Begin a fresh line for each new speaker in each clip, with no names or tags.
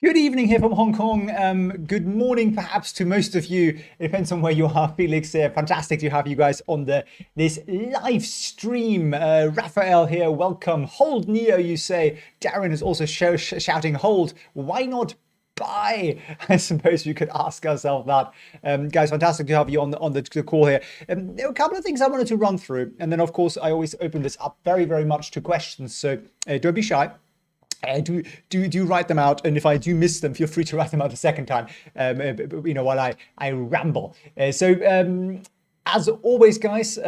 Good evening here from Hong Kong. Good morning, perhaps, to most of you. It depends on where you are. Felix here. Fantastic to have you guys on this live stream. Raphael here. Welcome. Hold Neo, you say. Darren is also shouting, hold. Why not buy? I suppose we could ask ourselves that. Guys, fantastic to have you on the call here. There are a couple of things I wanted to run through. And then, of course, I always open this up very, very much to questions. So don't be shy. Do write them out, and if I do miss them, feel free to write them out a second time. While I ramble. As always, guys,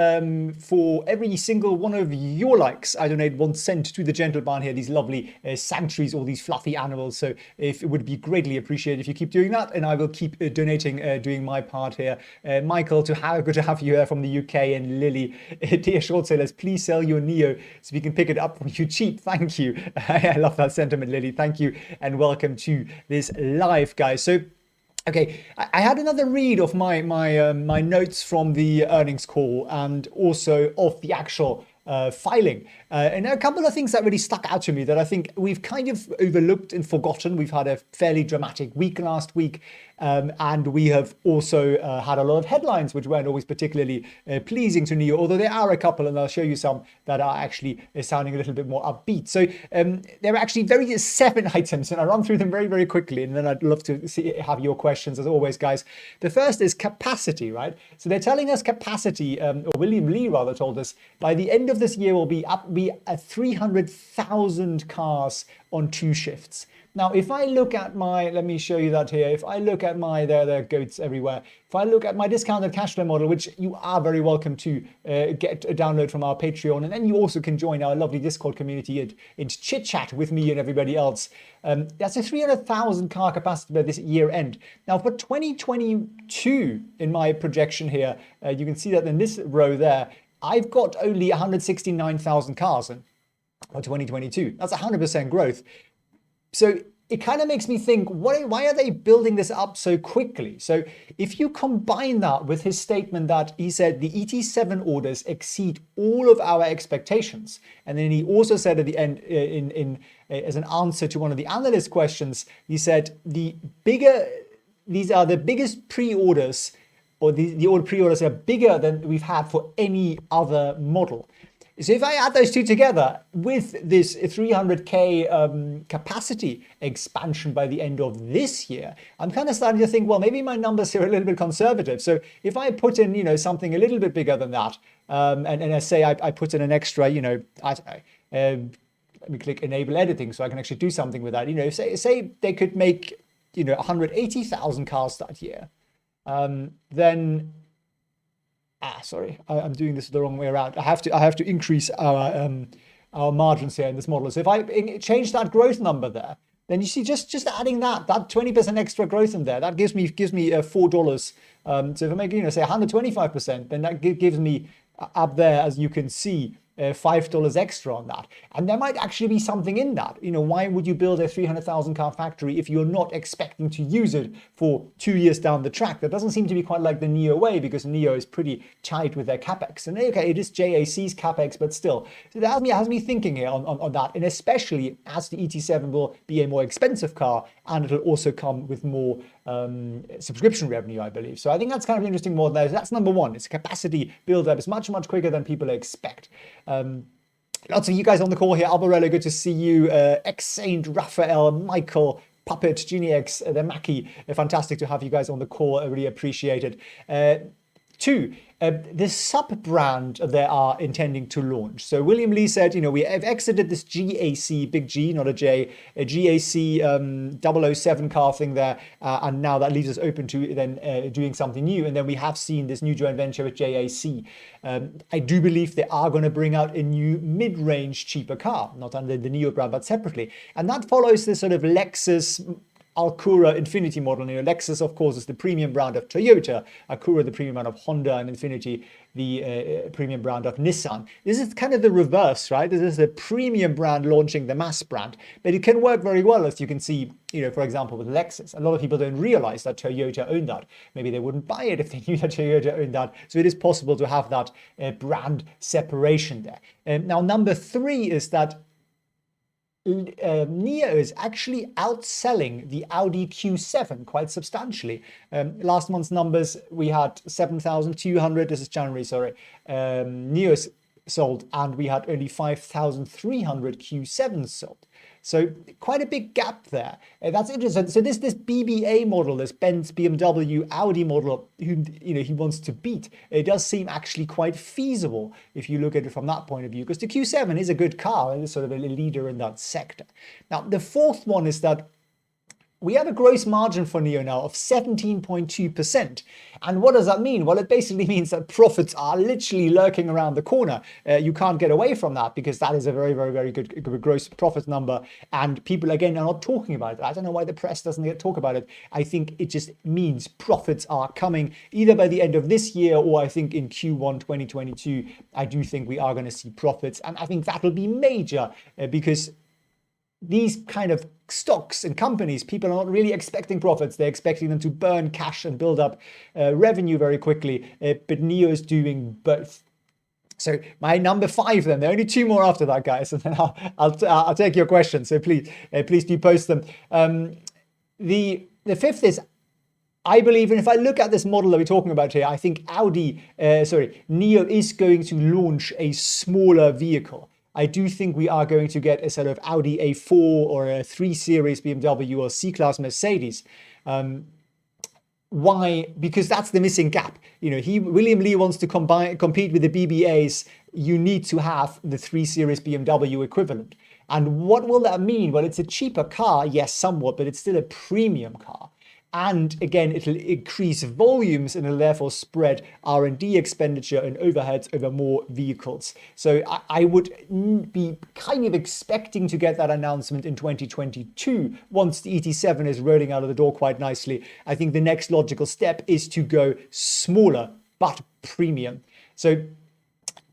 for every single one of your likes, I donate 1 cent to the gentle barn here, these lovely sanctuaries, all these fluffy animals. So if it would be greatly appreciated if you keep doing that, and I will keep donating, doing my part here. Michael, good to have you here from the UK, and Lily, dear short sellers, please sell your Neo so we can pick it up from you cheap. Thank you. I love that sentiment, Lily. Thank you, and welcome to this live, guys. So. Okay, I had another read of my notes from the earnings call and also of the actual filing. And there are a couple of things that really stuck out to me that I think we've kind of overlooked and forgotten. We've had a fairly dramatic week last week, and we have also had a lot of headlines which weren't always particularly pleasing to Nio, although there are a couple, and I'll show you some that are actually sounding a little bit more upbeat. So there are actually 7 items, and I'll run through them very, very quickly, and then I'd love to have your questions as always, guys. The first is capacity, right? So they're telling us capacity, or William Lee rather told us, by the end of this year will be at 300,000 cars on 2 shifts. Now, if I look at let me show you that here. If I look at there are goats everywhere. If I look at my discounted cash flow model, which you are very welcome to get a download from our Patreon, and then you also can join our lovely Discord community and chit chat with me and everybody else. That's a 300,000 car capacity by this year end. Now, for 2022, in my projection here, you can see that in this row there, I've got only 169,000 cars in for 2022. That's 100% growth. So it kind of makes me think, why are they building this up so quickly? So if you combine that with his statement that he said the ET7 orders exceed all of our expectations, and then he also said at the end, as an answer to one of the analyst questions, he said these are the biggest pre-orders, or the order pre-orders are bigger than we've had for any other model. So if I add those two together with this 300k capacity expansion by the end of this year, I'm kind of starting to think, well, maybe my numbers here are a little bit conservative. So if I put in, something a little bit bigger than that, and I say I put in an extra, I don't know, let me click enable editing so I can actually do something with that. Say they could make, 180,000 cars that year, then. Sorry, I'm doing this the wrong way around. I have to increase our margins here in this model. So if I change that growth number there, then you see just adding that 20% extra growth in there, that gives me $4. So if I make say 125%, then that gives me up there, as you can see, $5 extra on that. And there might actually be something in that. Why would you build a 300,000 car factory if you're not expecting to use it for 2 years down the track? That doesn't seem to be quite like the Nio way, because Nio is pretty tight with their capex. And okay, it is JAC's capex, but still. So that has me thinking here on that. And especially as the ET7 will be a more expensive car, and it'll also come with more subscription revenue, I believe. So I think that's kind of interesting more there. That's number one. It's a capacity build up. It's much, much quicker than people expect. Lots of you guys on the call here. Albarello, good to see you. Ex-Saint, Raphael, Michael, Puppet, Genie X, the Mackie. Fantastic to have you guys on the call. I really appreciate it. 2, the sub-brand they are intending to launch. So William Lee said, we have exited this GAC, big G, not a J, a GAC 007 car thing there, and now that leaves us open to then doing something new. And then we have seen this new joint venture with JAC. I do believe they are going to bring out a new mid-range cheaper car, not under the Nio brand, but separately. And that follows this sort of Lexus Acura Infinity model. Lexus, of course, is the premium brand of Toyota, Acura the premium brand of Honda, and Infinity the premium brand of Nissan. This is kind of the reverse, right? This is a premium brand launching the mass brand, but it can work very well, as you can see, for example, with Lexus. A lot of people don't realize that Toyota owned that. Maybe they wouldn't buy it if they knew that Toyota owned that. So it is possible to have that brand separation there. Now, number 3 is that Nio is actually outselling the Audi Q7 quite substantially. Last month's numbers, we had 7,200, this is January, sorry, Nios sold, and we had only 5,300 Q7s sold. So quite a big gap there. That's interesting. So this BBA model, this Benz, BMW, Audi model, who he wants to beat, it does seem actually quite feasible if you look at it from that point of view, because the Q7 is a good car and is sort of a leader in that sector. Now, the fourth one is that we have a gross margin for Nio now of 17.2%. And what does that mean? Well, it basically means that profits are literally lurking around the corner. You can't get away from that because that is a very, very, very good gross profit number. And people, again, are not talking about it. I don't know why the press doesn't talk about it. I think it just means profits are coming either by the end of this year or I think in Q1 2022. I do think we are going to see profits. And I think that will be major because these kind of stocks and companies, people are not really expecting profits. They're expecting them to burn cash and build up revenue very quickly. But Nio is doing both. So my number 5 then, there are only 2 more after that, guys, and then I'll take your questions. So please do post them. The 5th is, I believe, and if I look at this model that we're talking about here, I think Nio is going to launch a smaller vehicle. I do think we are going to get a sort of Audi A4 or a 3 Series BMW or C-Class Mercedes. Why? Because that's the missing gap. William Li wants to compete with the BBAs. You need to have the 3 Series BMW equivalent. And what will that mean? Well, it's a cheaper car, yes, somewhat, but it's still a premium car. And again, it'll increase volumes and it'll therefore spread R&D expenditure and overheads over more vehicles. So I would be kind of expecting to get that announcement in 2022 once the ET7 is rolling out of the door quite nicely. I think the next logical step is to go smaller but premium. So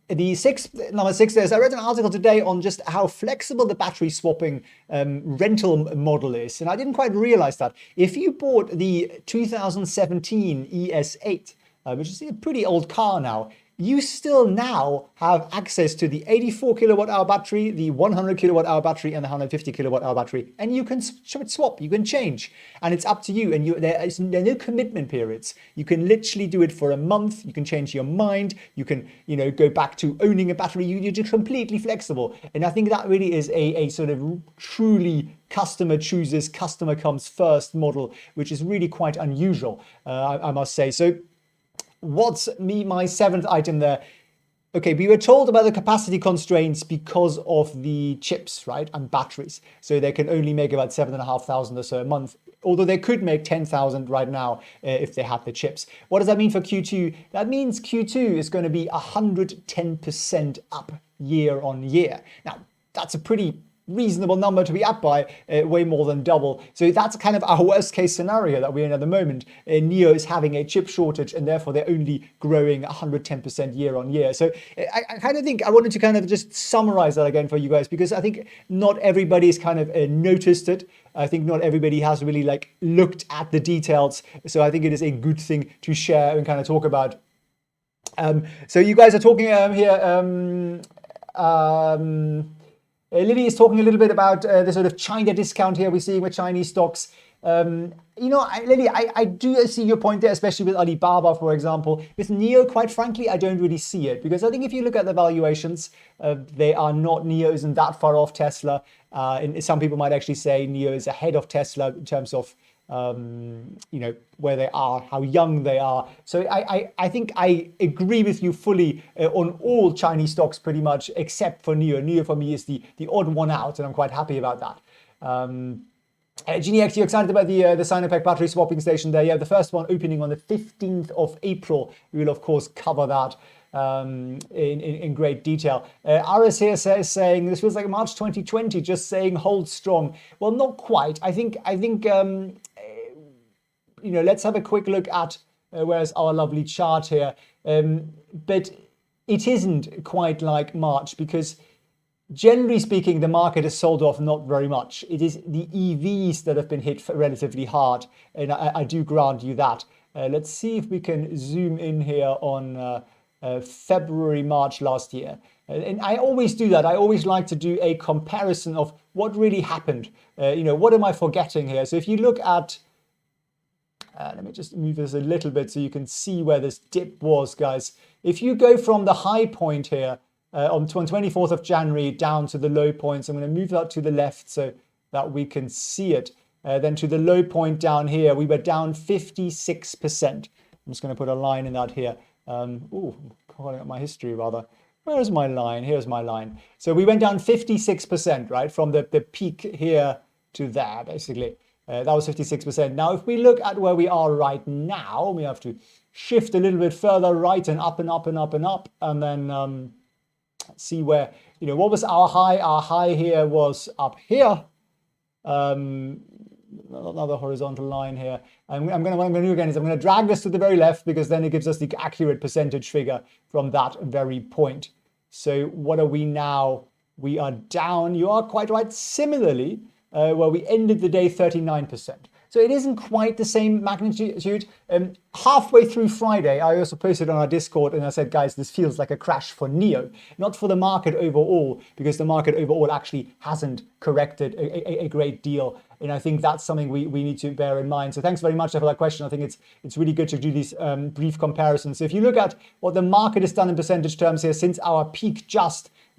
number 6 is, I read an article today on just how flexible the battery swapping rental model is. And I didn't quite realize that. If you bought the 2017 ES8, which is a pretty old car now, you still now have access to the 84 kilowatt hour battery, the 100 kilowatt hour battery, and the 150 kilowatt hour battery. And you can swap, you can change, and it's up to you. And there are no commitment periods. You can literally do it for a month. You can change your mind. You can, go back to owning a battery. You're just completely flexible. And I think that really is a sort of truly customer chooses, customer comes first model, which is really quite unusual, I must say. So what's my 7th item there? Okay, we were told about the capacity constraints because of the chips, right, and batteries. So they can only make about 7,500 or so a month, although they could make 10,000 right now if they had the chips. What does that mean for Q2? That means Q2 is going to be 110% up year on year. Now, that's a pretty reasonable number to be up by, way more than double. So that's kind of our worst case scenario that we're in at the moment. Nio is having a chip shortage and therefore they're only growing 110% year on year. So I kind of think I wanted to kind of just summarize that again for you guys, because I think not everybody's kind of noticed it. I think not everybody has really looked at the details. So I think it is a good thing to share and kind of talk about. So you guys are talking here. Lily is talking a little bit about the sort of China discount here we're seeing with Chinese stocks. Lily, I do see your point there, especially with Alibaba, for example. With Nio, quite frankly, I don't really see it, because I think if you look at the valuations, Nio isn't that far off Tesla. And some people might actually say Nio is ahead of Tesla in terms of where they are, how young they are. So I think I agree with you fully on all Chinese stocks pretty much, except for Nio. Nio for me is the odd one out, and I'm quite happy about that. GenieX, you excited about the Sinopec battery swapping station there? Yeah, the first one opening on the 15th of April. We will, of course, cover that in great detail. Aris here saying this feels like March 2020, just saying hold strong. Well, not quite. I think let's have a quick look at where's our lovely chart here. But it isn't quite like March, because generally speaking, the market has sold off not very much. It is the EVs that have been hit relatively hard, and I do grant you that. Let's see if we can zoom in here on February, March last year. And I always do that. I always like to do a comparison of what really happened. What am I forgetting here? So if you look at, let me just move this a little bit so you can see where this dip was, guys. If you go from the high point here on 24th of January down to the low point, so I'm going to move that to the left so that we can see it. Then to the low point down here, we were down 56%. I'm just going to put a line in that here. Calling up my history rather. Where's my line? Here's my line. So we went down 56%, right? From the peak here to there, basically. That was 56%. Now, if we look at where we are right now, we have to shift a little bit further right and up and up and up and up. And then see where, what was our high? Our high here was up here. Another horizontal line here. And what I'm going to do again is I'm going to drag this to the very left because then it gives us the accurate percentage figure from that very point. So what are we now? We are down, you are quite right, similarly, where we ended the day 39%. So it isn't quite the same magnitude. Halfway through Friday, I also posted on our Discord and I said, guys, this feels like a crash for Nio, not for the market overall, because the market overall actually hasn't corrected a great deal. And I think that's something we need to bear in mind. So thanks very much for that question. I think it's really good to do these brief comparisons. So if you look at what the market has done in percentage terms here since our peak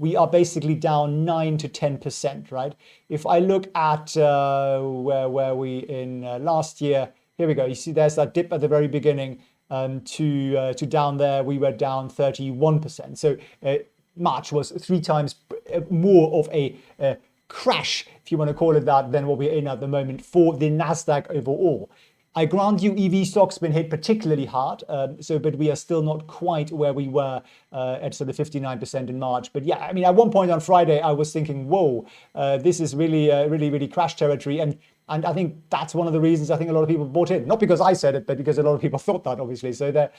we are basically down 9 to 10%, right? If I look at where were we in last year, here we go. You see there's that dip at the very beginning to down there, we were down 31%. So March was 3 times more of a crash, if you want to call it that, than what we're in at the moment for the NASDAQ overall. I grant you EV stock's been hit particularly hard, but we are still not quite where we were at sort of 59% in March. But yeah, I mean, at one point on Friday, I was thinking, whoa, this is really crash territory. And I think that's one of the reasons I think a lot of people bought in. Not because I said it, but because a lot of people thought that, obviously. So there,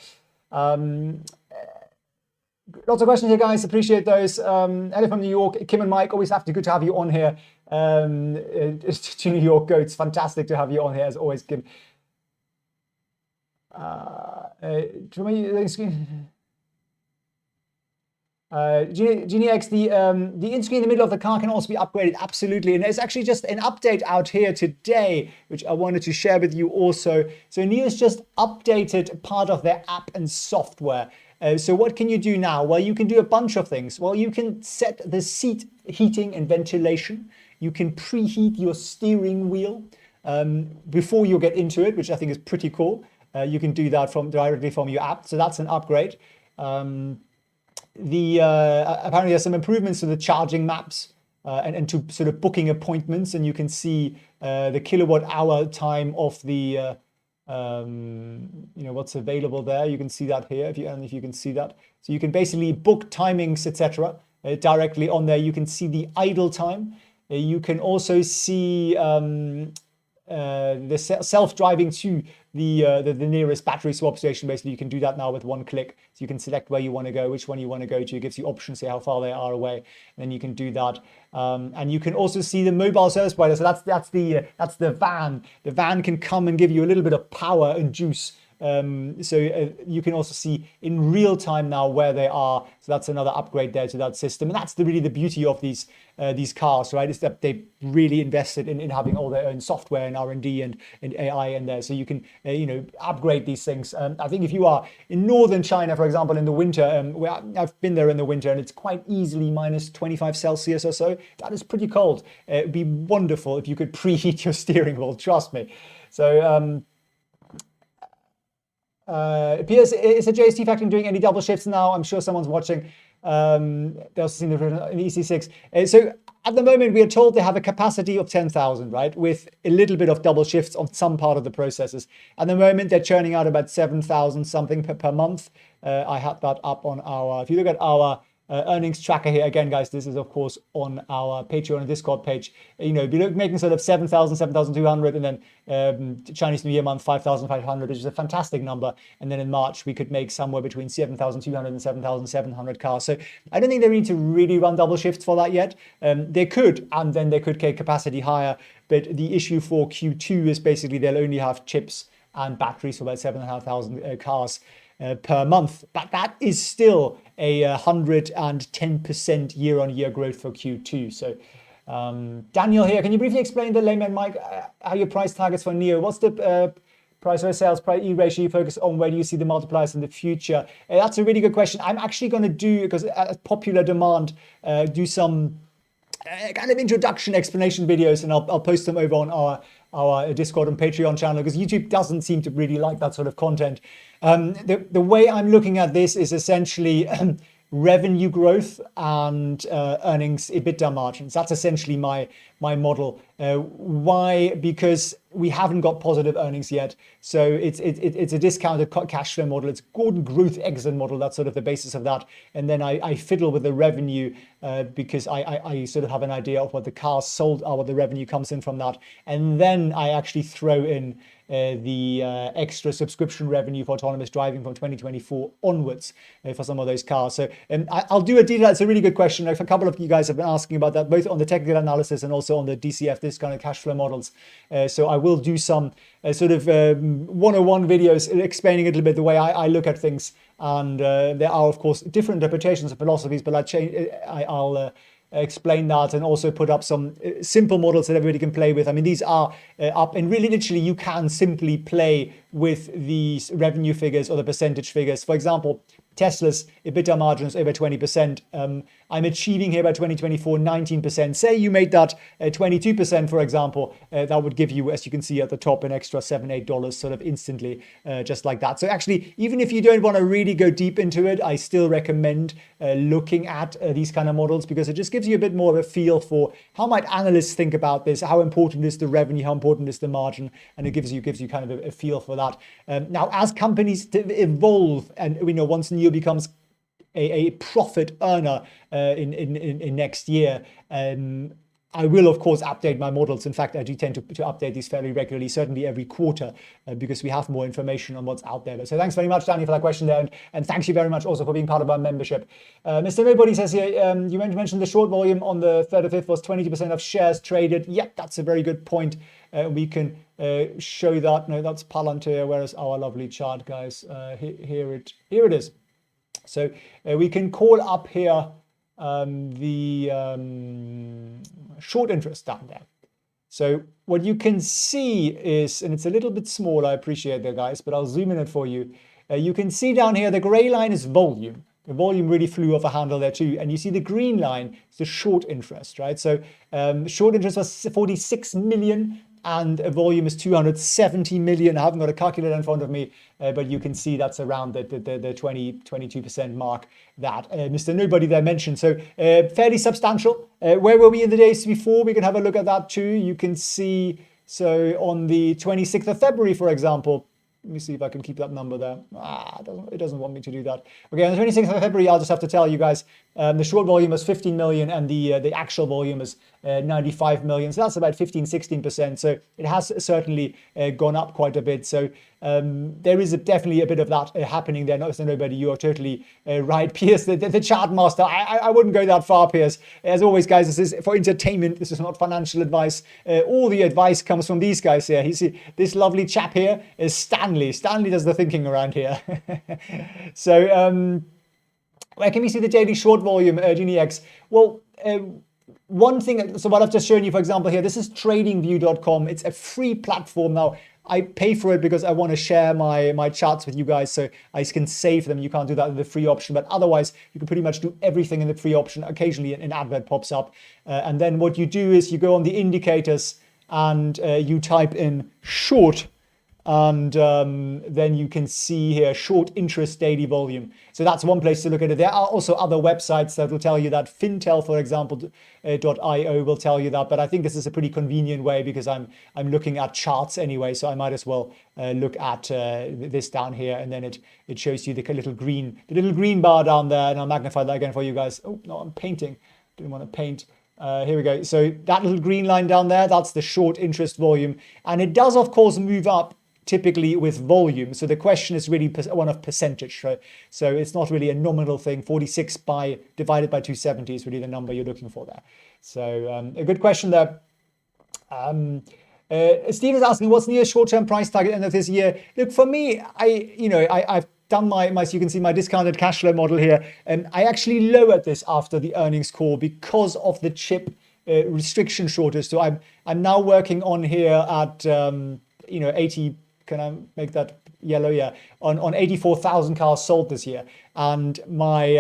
lots of questions here, guys. Appreciate those. Ellie from New York, Kim and Mike, always good to have you on here. To New York Goats, fantastic to have you on here as always, Kim. Genie X, the in-screen in the middle of the car can also be upgraded, absolutely. And there's actually just an update out here today, which I wanted to share with you also. So Nio's just updated part of their app and software. So what can you do now? Well, you can do a bunch of things. Well, you can set the seat heating and ventilation. You can preheat your steering wheel before you get into it, which I think is pretty cool. You can do that directly from your app. So that's an upgrade. Apparently there's some improvements to the charging maps and to sort of booking appointments. And you can see the kilowatt hour time of the, what's available there. You can see that here if you can see that. So you can basically book timings, etc. Directly on there. You can see the idle time. You can also see the self-driving to the nearest battery swap station. Basically, you can do that now with one click. So you can select where you want to go, which one you want to go to. It gives you options, say how far they are away. And then you can do that. And you can also see the mobile service provider. So that's the van. The van can come and give you a little bit of power and juice. So you can also see in real time now where they are. So that's another upgrade there to that system. And that's really the beauty of these cars, right? Is that they really invested in having all their own software and R&D and AI in there. So you can upgrade these things. I think if you are in northern China, for example, in the winter, where I've been there in the winter, and it's quite easily minus 25 Celsius or so. That is pretty cold. It'd be wonderful if you could preheat your steering wheel. Trust me. So. Piers, is a JST factory doing any double shifts now? I'm sure someone's watching. They also seen the EC6. So at the moment, we are told they have a capacity of 10,000, right? With a little bit of double shifts on some part of the processes. At the moment, they're churning out about 7,000 something per month. I had that up on our, if you look at our earnings tracker here, again, guys, this is of course on our Patreon and Discord page. Be making sort of 7,000, 7,200, and then Chinese New Year month 5,500, which is a fantastic number. And then in March we could make somewhere between 7,200 and 7,700 cars. So I don't think they need to really run double shifts for that yet. They could, and then they could take capacity higher. But the issue for Q2 is basically they'll only have chips and batteries for about 7,500 cars per month. But that is still a 110% year-on-year growth for Q2. So Daniel here, can you briefly explain the layman Mike how your price targets for Nio? What's the price or sales price E ratio you focus on? Where do you see the multipliers in the future? That's a really good question. I'm actually going to do, because at popular demand, do some kind of introduction explanation videos, and I'll post them over on our Discord and Patreon channel, because YouTube doesn't seem to really like that sort of content. The way I'm looking at this is essentially revenue growth and earnings EBITDA margins. That's essentially my model. Why? Because we haven't got positive earnings yet. So it's a discounted cash flow model. It's Gordon growth exit model. That's sort of the basis of that. And then I fiddle with the revenue because I sort of have an idea of what the cars sold are, what the revenue comes in from that. And then I actually throw in the extra subscription revenue for autonomous driving from 2024 onwards for some of those cars. So I'll do a detail. It's a really good question. A couple of you guys have been asking about that, both on the technical analysis and also on the DCF, discounted cash flow models. So I will do some sort of 101 videos explaining a little bit the way I look at things. And there are, of course, different interpretations of philosophies, but I'll explain that and also put up some simple models that everybody can play with. I mean, these are up, and really literally you can simply play with these revenue figures or the percentage figures. For example, Tesla's EBITDA margins over 20%. I'm achieving here by 2024 19%. Say you made that 22%, for example, that would give you, as you can see at the top, an extra $7-8 sort of instantly, just like that. So actually, even if you don't want to really go deep into it, I still recommend looking at these kind of models, because it just gives you a bit more of a feel for how might analysts think about this, how important is the revenue, how important is the margin, and it gives you kind of a feel for that. Now, as companies evolve, and we know once Nio becomes a profit earner in next year, I will, of course, update my models. In fact, I do tend to update these fairly regularly, certainly every quarter, because we have more information on what's out there. So thanks very much, Danny, for that question there. And thanks you very much also for being part of our membership. Mr. Nobody says here, you mentioned the short volume on the 3rd of 5th was 20% of shares traded. Yep, that's a very good point. We can show that. No, that's Palantir. Where is our lovely chart, guys? Here it is. So we can call up here the short interest down there. So what you can see is, and it's a little bit small, I appreciate that, guys, but I'll zoom in it for you. You can see down here, the gray line is volume. The volume really flew off a handle there too. And you see the green line is the short interest, right? So short interest was 46 million. And a volume is 270 million. I haven't got a calculator in front of me, but you can see that's around the 22% mark that Mr. Nobody there mentioned. So fairly substantial. Where were we in the days before? We can have a look at that too. You can see, so on the 26th of February, for example, let me see if I can keep that number there. It doesn't want me to do that. Okay, on the 26th of February, I'll just have to tell you guys, the short volume was 15 million and the actual volume is 95 million. So that's about 15-16%. So it has certainly gone up quite a bit. So there is definitely a bit of that happening there. Not Nobody, you are totally right, Piers. The chart master, I wouldn't go that far, Piers. As always, guys, this is for entertainment. This is not financial advice. All the advice comes from these guys here. You see, this lovely chap here is Stanley. Stanley does the thinking around here. So where can we see the daily short volume, GenieX? Well, one thing, so what I've just shown you, for example, here, this is tradingview.com. It's a free platform. Now, I pay for it because I want to share my charts with you guys so I can save them. You can't do that with the free option, but otherwise you can pretty much do everything in the free option. Occasionally an advert pops up. And then what you do is you go on the indicators and you type in short, and then you can see here short interest daily volume. So that's one place to look at it. There are also other websites that will tell you that. Fintel, for example, .io will tell you that. But I think this is a pretty convenient way because I'm looking at charts anyway. So I might as well look at this down here, and then it shows you the little green bar down there. And I'll magnify that again for you guys. Oh no, I'm painting. Didn't want to paint. Here we go. So that little green line down there, that's the short interest volume, and it does of course move up typically with volume. So the question is really one of percentage. Right? So it's not really a nominal thing. 46 divided by 270 is really the number you're looking for there. So a good question there. Steve is asking, what's Nio's short-term price target end of this year? Look, for me, I've done my, so you can see my discounted cash flow model here. And I actually lowered this after the earnings call because of the chip restriction shortage. So I'm now working on here at 80. Can I make that yellow? Yeah, on 84,000 cars sold this year, and my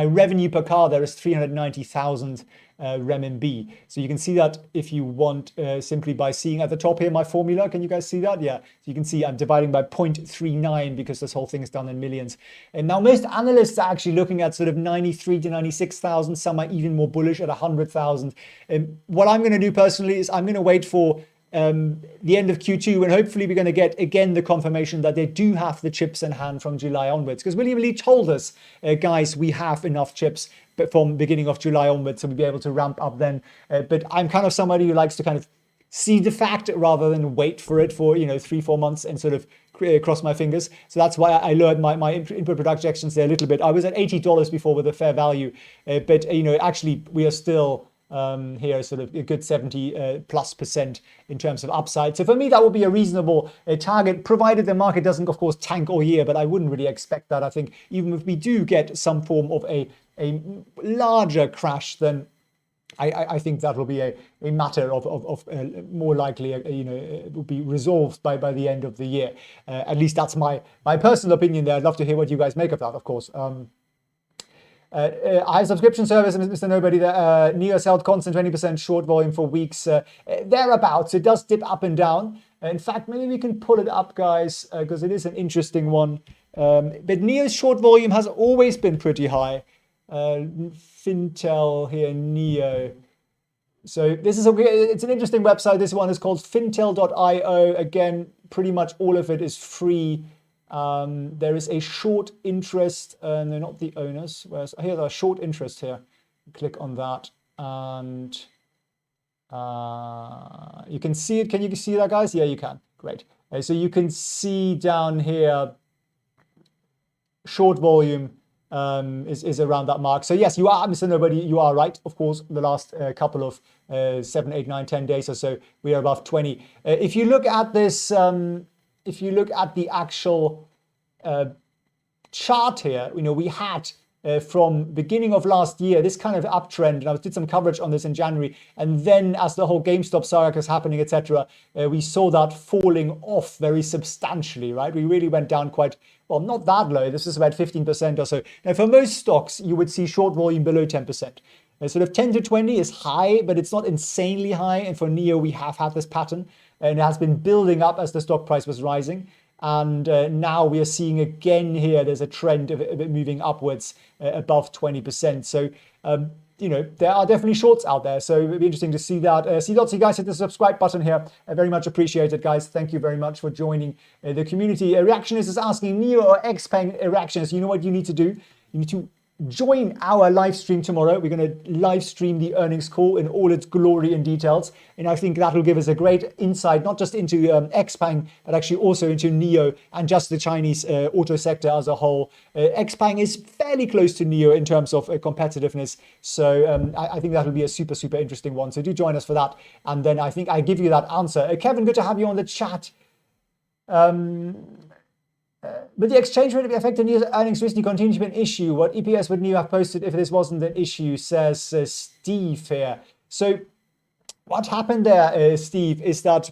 revenue per car there is 390,000 renminbi. So you can see that if you want, simply by seeing at the top here my formula. Can you guys see that? Yeah. So you can see I'm dividing by 0.39 because this whole thing is done in millions. And now most analysts are actually looking at sort of 93 to 96,000. Some are even more bullish at 100,000. What I'm going to do personally is I'm going to wait for the end of Q2, and hopefully we're going to get again the confirmation that they do have the chips in hand from July onwards, because William Lee told us, guys, we have enough chips from beginning of July onwards, so we'll be able to ramp up then. But I'm kind of somebody who likes to kind of see the fact rather than wait for it for 3-4 months and sort of cross my fingers. So that's why I lowered my input projections there a little bit. I was at $80 before with a fair value, but actually we are still here sort of a good 70+% in terms of upside. So for me, that would be a reasonable target, provided the market doesn't, of course, tank all year, but I wouldn't really expect that. I think even if we do get some form of a larger crash, then I think that will be a matter of more likely, it will be resolved by the end of the year. At least that's my personal opinion there. I'd love to hear what you guys make of that, of course. I have subscription service, Mr. Nobody there. Nio's held constant 20% short volume for weeks, thereabouts. It does dip up and down. In fact, maybe we can pull it up, guys, because it is an interesting one. But Nio's short volume has always been pretty high. Fintel here, Nio. So this is it's an interesting website. This one is called fintel.io. Again, pretty much all of it is free. There is a short interest, and they're not the owners. Whereas here's a short interest here. Click on that, and you can see it. Can you see that, guys? Yeah, you can. Great. So you can see down here, short volume is around that mark. So yes, you are, Mr. Nobody, you are right. Of course, the last couple of 7, 8, 9, 10 days or so, we are above 20. If you look at this. If you look at the actual chart here, we had from beginning of last year this kind of uptrend, and I did some coverage on this in January, and then as the whole GameStop saga was happening, etc., we saw that falling off very substantially, right? We really went down quite, well, not that low. This is about 15% or so. Now, for most stocks, you would see short volume below 10%. Sort of 10 to 20 is high, but it's not insanely high. And for Nio, we have had this pattern, and it has been building up as the stock price was rising. And now we are seeing again here, there's a trend of it moving upwards above 20%. So, there are definitely shorts out there. So it'll be interesting to see that. See lots of you guys hit the subscribe button here. Very much appreciated, guys. Thank you very much for joining the community. Reactionist is asking, Nio or Xpeng Reactionist, you know what you need to do? You need to join our live stream tomorrow. We're going to live stream the earnings call in all its glory and details. And I think that will give us a great insight, not just into Xpeng, but actually also into Nio and just the Chinese auto sector as a whole. Xpeng is fairly close to Nio in terms of competitiveness. So I think that will be a super, super interesting one. So do join us for that. And then I think I give you that answer. Kevin, good to have you on the chat. But the exchange rate of affected Nio's earnings recently continue to be an issue. What EPS would Nio have posted if this wasn't an issue, says Steve here. So what happened there, Steve, is that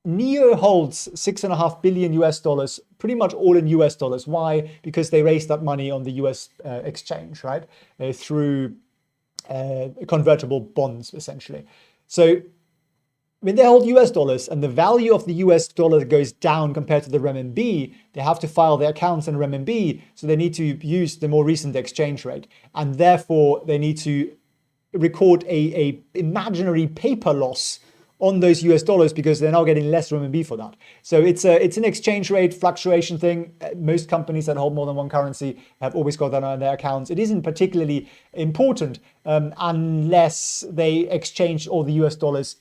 Nio holds $6.5 billion US dollars, pretty much all in US dollars. Why? Because they raised that money on the US exchange, right? Through convertible bonds, essentially. So when they hold US dollars and the value of the US dollar goes down compared to the renminbi, they have to file their accounts in renminbi, so they need to use the more recent exchange rate. And therefore, they need to record a imaginary paper loss on those US dollars because they're now getting less renminbi for that. So it's an exchange rate fluctuation thing. Most companies that hold more than one currency have always got that on their accounts. It isn't particularly important unless they exchange all the US dollars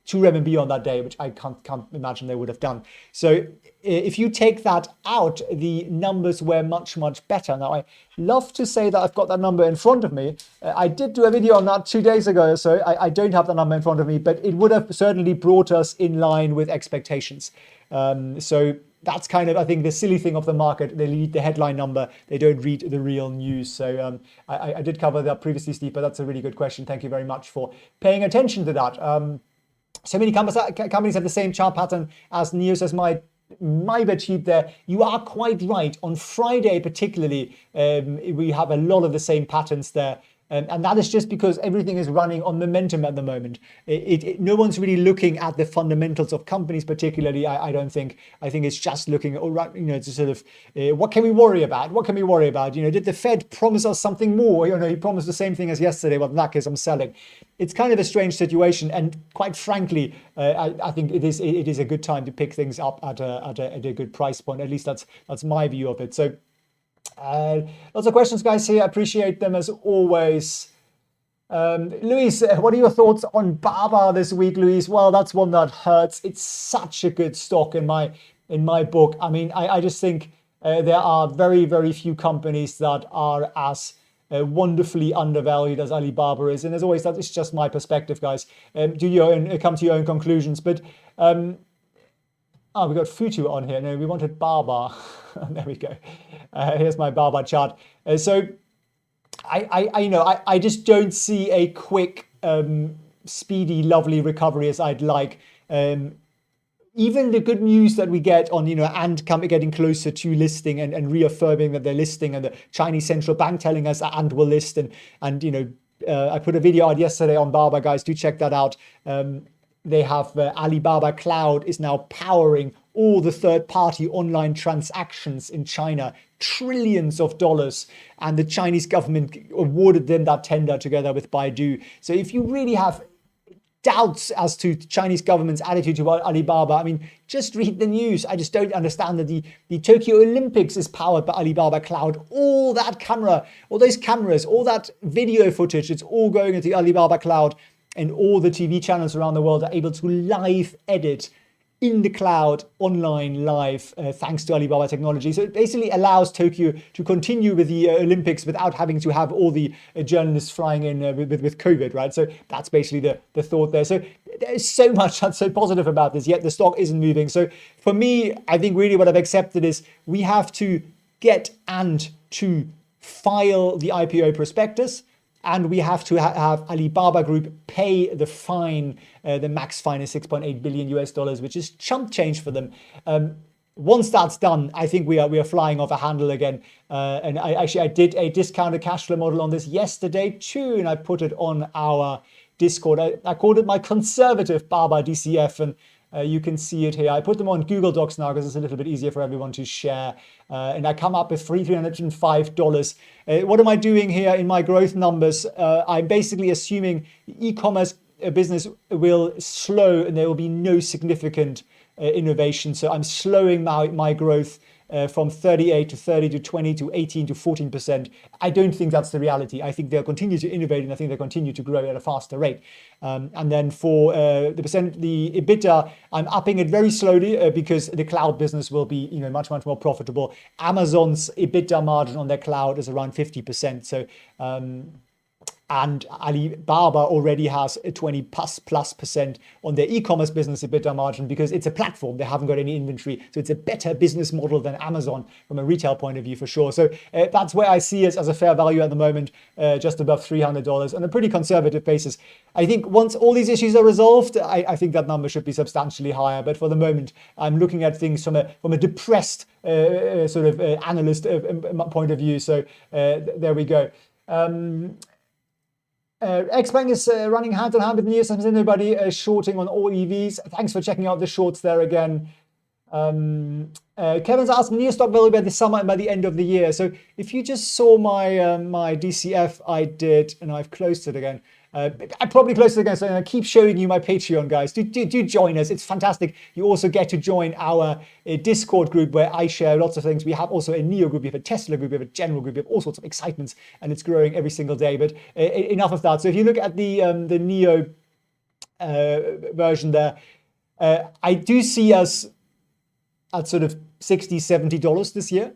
to renminbi on that day, which I can't imagine they would have done. So if you take that out, the numbers were much, much better. Now, I love to say that I've got that number in front of me. I did do a video on that 2 days ago, so I don't have that number in front of me, but it would have certainly brought us in line with expectations. So that's kind of, I think, the silly thing of the market. They read the headline number, they don't read the real news. So I did cover that previously, Steve, but that's a really good question. Thank you very much for paying attention to that. So many companies have the same chart pattern as Nio, says my bed sheet there. You are quite right. On Friday particularly, we have a lot of the same patterns there. And that is just because everything is running on momentum at the moment. No one's really looking at the fundamentals of companies particularly, I don't think. I think it's just looking at, to sort of, what can we worry about? What can we worry about? Did the Fed promise us something more? He promised the same thing as yesterday. Well, in that case, I'm selling. It's kind of a strange situation. And quite frankly, I think it is a good time to pick things up at a good price point. At least that's my view of it. So, lots of questions, guys, here. I appreciate them as always. Luis, what are your thoughts on Baba this week, Luis? Well, that's one that hurts. It's such a good stock in my book. I mean, I just think there are very, very few companies that are as wonderfully undervalued as Alibaba is. And as always, that is just my perspective, guys. Do your own, come to your own conclusions. But we got Futu on here. No, we wanted Baba. There we go. Here's my Baba chart. So I just don't see a quick, speedy, lovely recovery as I'd like. Even the good news that we get on, and getting closer to listing and reaffirming that they're listing, and the Chinese central bank telling us and will list, and I put a video out yesterday on Baba, guys. Do check that out. They have Alibaba Cloud is now powering all the third-party online transactions in China, trillions of dollars, and the Chinese government awarded them that tender together with Baidu. So if you really have doubts as to the Chinese government's attitude to Alibaba, I mean, just read the news. I just don't understand that the Tokyo Olympics is powered by Alibaba Cloud. All that camera, all those cameras, all that video footage, it's all going into Alibaba Cloud, and all the TV channels around the world are able to live edit in the cloud, online, live, thanks to Alibaba technology. So it basically allows Tokyo to continue with the Olympics without having to have all the journalists flying in with COVID, right? So that's basically the thought there. So there's so much that's so positive about this, yet the stock isn't moving. So for me, I think really what I've accepted is we have to get and to file the IPO prospectus, and we have to have Alibaba Group pay the fine. The max fine is $6.8 billion US, which is chump change for them. Once that's done, I think we are flying off a handle again. And I did a discounted cash flow model on this yesterday too, and I put it on our Discord. I called it my conservative Baba DCF, and you can see it here. I put them on Google Docs now because it's a little bit easier for everyone to share. And I come up with $305. What am I doing here in my growth numbers? I'm basically assuming the e-commerce business will slow and there will be no significant innovation. So I'm slowing my growth from 38 to 30 to 20 to 18 to 14%. I don't think that's the reality. I think they'll continue to innovate, and I think they'll continue to grow at a faster rate. And then for the EBITDA, I'm upping it very slowly because the cloud business will be much more profitable. Amazon's EBITDA margin on their cloud is around 50%. So and Alibaba already has a 20+% on their e-commerce business EBITDA margin because it's a platform. They haven't got any inventory. So it's a better business model than Amazon from a retail point of view for sure. So that's where I see it as a fair value at the moment, just above $300 on a pretty conservative basis. I think once all these issues are resolved, I think that number should be substantially higher. But for the moment, I'm looking at things from a depressed analyst point of view. So there we go. Xbank is running hand in hand with Nio. Has anybody shorting on all EVs? Thanks for checking out the shorts there again. Kevin's asked Nio stock value by the summer and by the end of the year. So if you just saw my my DCF, I did, and I've closed it again. I probably closed it again, so I keep showing you my Patreon, guys. Do join us. It's fantastic. You also get to join our Discord group where I share lots of things. We have also a Nio group, we have a Tesla group, we have a general group, we have all sorts of excitements, and it's growing every single day. But enough of that. So if you look at the Nio version there, I do see us at sort of $60, $70 this year.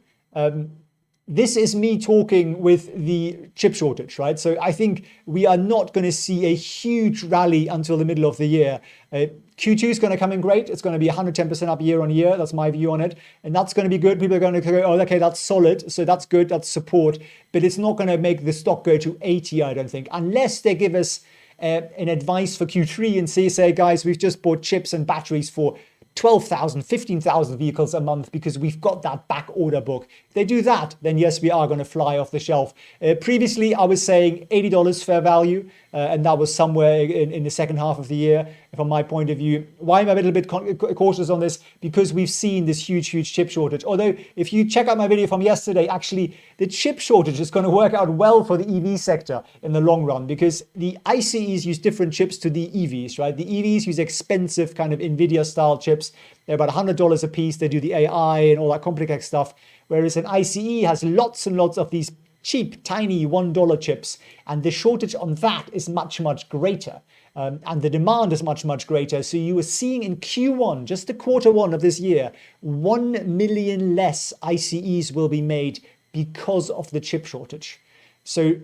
this is me talking with the chip shortage, right? So I think we are not going to see a huge rally until the middle of the year. Q2 is going to come in great. It's going to be 110% up year on year. That's my view on it. And that's going to be good. People are going to go, oh, okay, that's solid. So that's good. That's support. But it's not going to make the stock go to 80, I don't think, unless they give us an advice for Q3 and say, guys, we've just bought chips and batteries for 12,000, 15,000 vehicles a month because we've got that back order book. If they do that, then yes, we are going to fly off the shelf. Previously, I was saying $80 fair value, and that was somewhere in the second half of the year. From my point of view, why am I a little bit cautious on this? Because we've seen this huge chip shortage. Although, if you check out my video from yesterday, actually, the chip shortage is going to work out well for the EV sector in the long run, because the ICEs use different chips to the EVs, right? The EVs use expensive kind of NVIDIA-style chips. They're about $100 a piece. They do the AI and all that complex stuff. Whereas an ICE has lots and lots of these cheap, tiny $1 chips. And the shortage on that is much greater. And the demand is much greater. So you were seeing in Q1, just the Q1 of this year, 1 million less ICEs will be made because of the chip shortage. So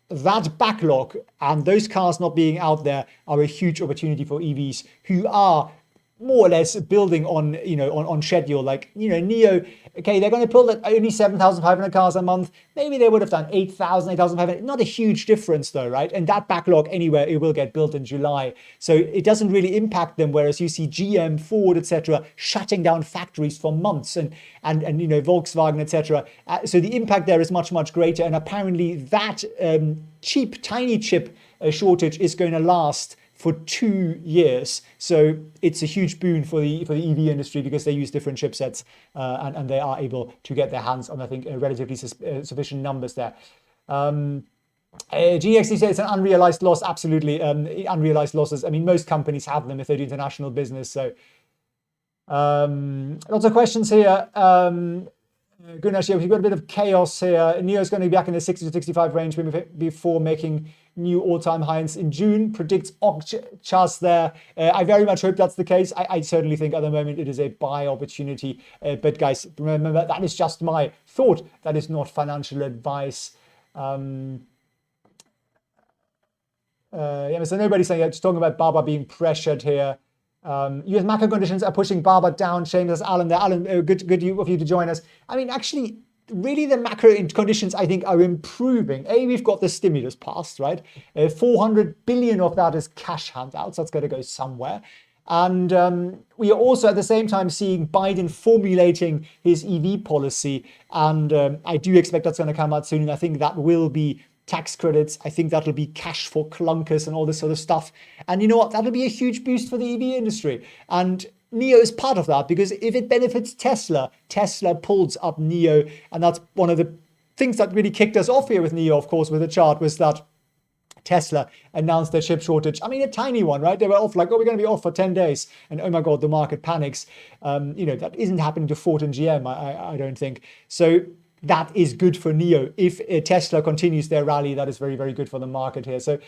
that backlog and those cars not being out there are a huge opportunity for EVs who are more or less building on, on schedule. Like, Nio, okay, they're going to build only 7,500 cars a month. Maybe they would have done 8,000, 8,500. Not a huge difference though, right? And that backlog anywhere, it will get built in July. So it doesn't really impact them. Whereas you see GM, Ford, etc., shutting down factories for months and Volkswagen, etc. So the impact there is much greater. And apparently that cheap, tiny chip shortage is going to last for 2 years. So it's a huge boon for the EV industry because they use different chipsets and they are able to get their hands on, I think, relatively sufficient numbers there. GXD says it's an unrealized loss. Absolutely. Unrealized losses. I mean, most companies have them if they do international business. So lots of questions here. Goodness, we've got a bit of chaos here. Nio is going to be back in the 60 to 65 range before making new all-time highs in June. Predicts charts there. I very much hope that's the case. I certainly think at the moment it is a buy opportunity. But guys, remember, that is just my thought. That is not financial advice. So nobody's saying, just talking about Baba being pressured here. US macro conditions are pushing Baba down. Shame there's Alan there. Alan, good of you to join us. I mean, actually, really the macro conditions, I think, are improving. We've got the stimulus passed, right? 400 billion of that is cash handouts. That's going to go somewhere. And we are also at the same time seeing Biden formulating his EV policy. And I do expect that's going to come out soon. And I think that will be tax credits. I think that'll be cash for clunkers and all this sort of stuff. And you know what? That'll be a huge boost for the EV industry. And Nio is part of that, because if it benefits Tesla, Tesla pulls up Nio. And that's one of the things that really kicked us off here with Nio, of course, with the chart, was that Tesla announced their chip shortage. I mean, a tiny one, right? They were off like, oh, we're going to be off for 10 days. And oh my God, the market panics. That isn't happening to Ford and GM, I don't think. So that is good for Nio. If Tesla continues their rally, that is very good for the market here. So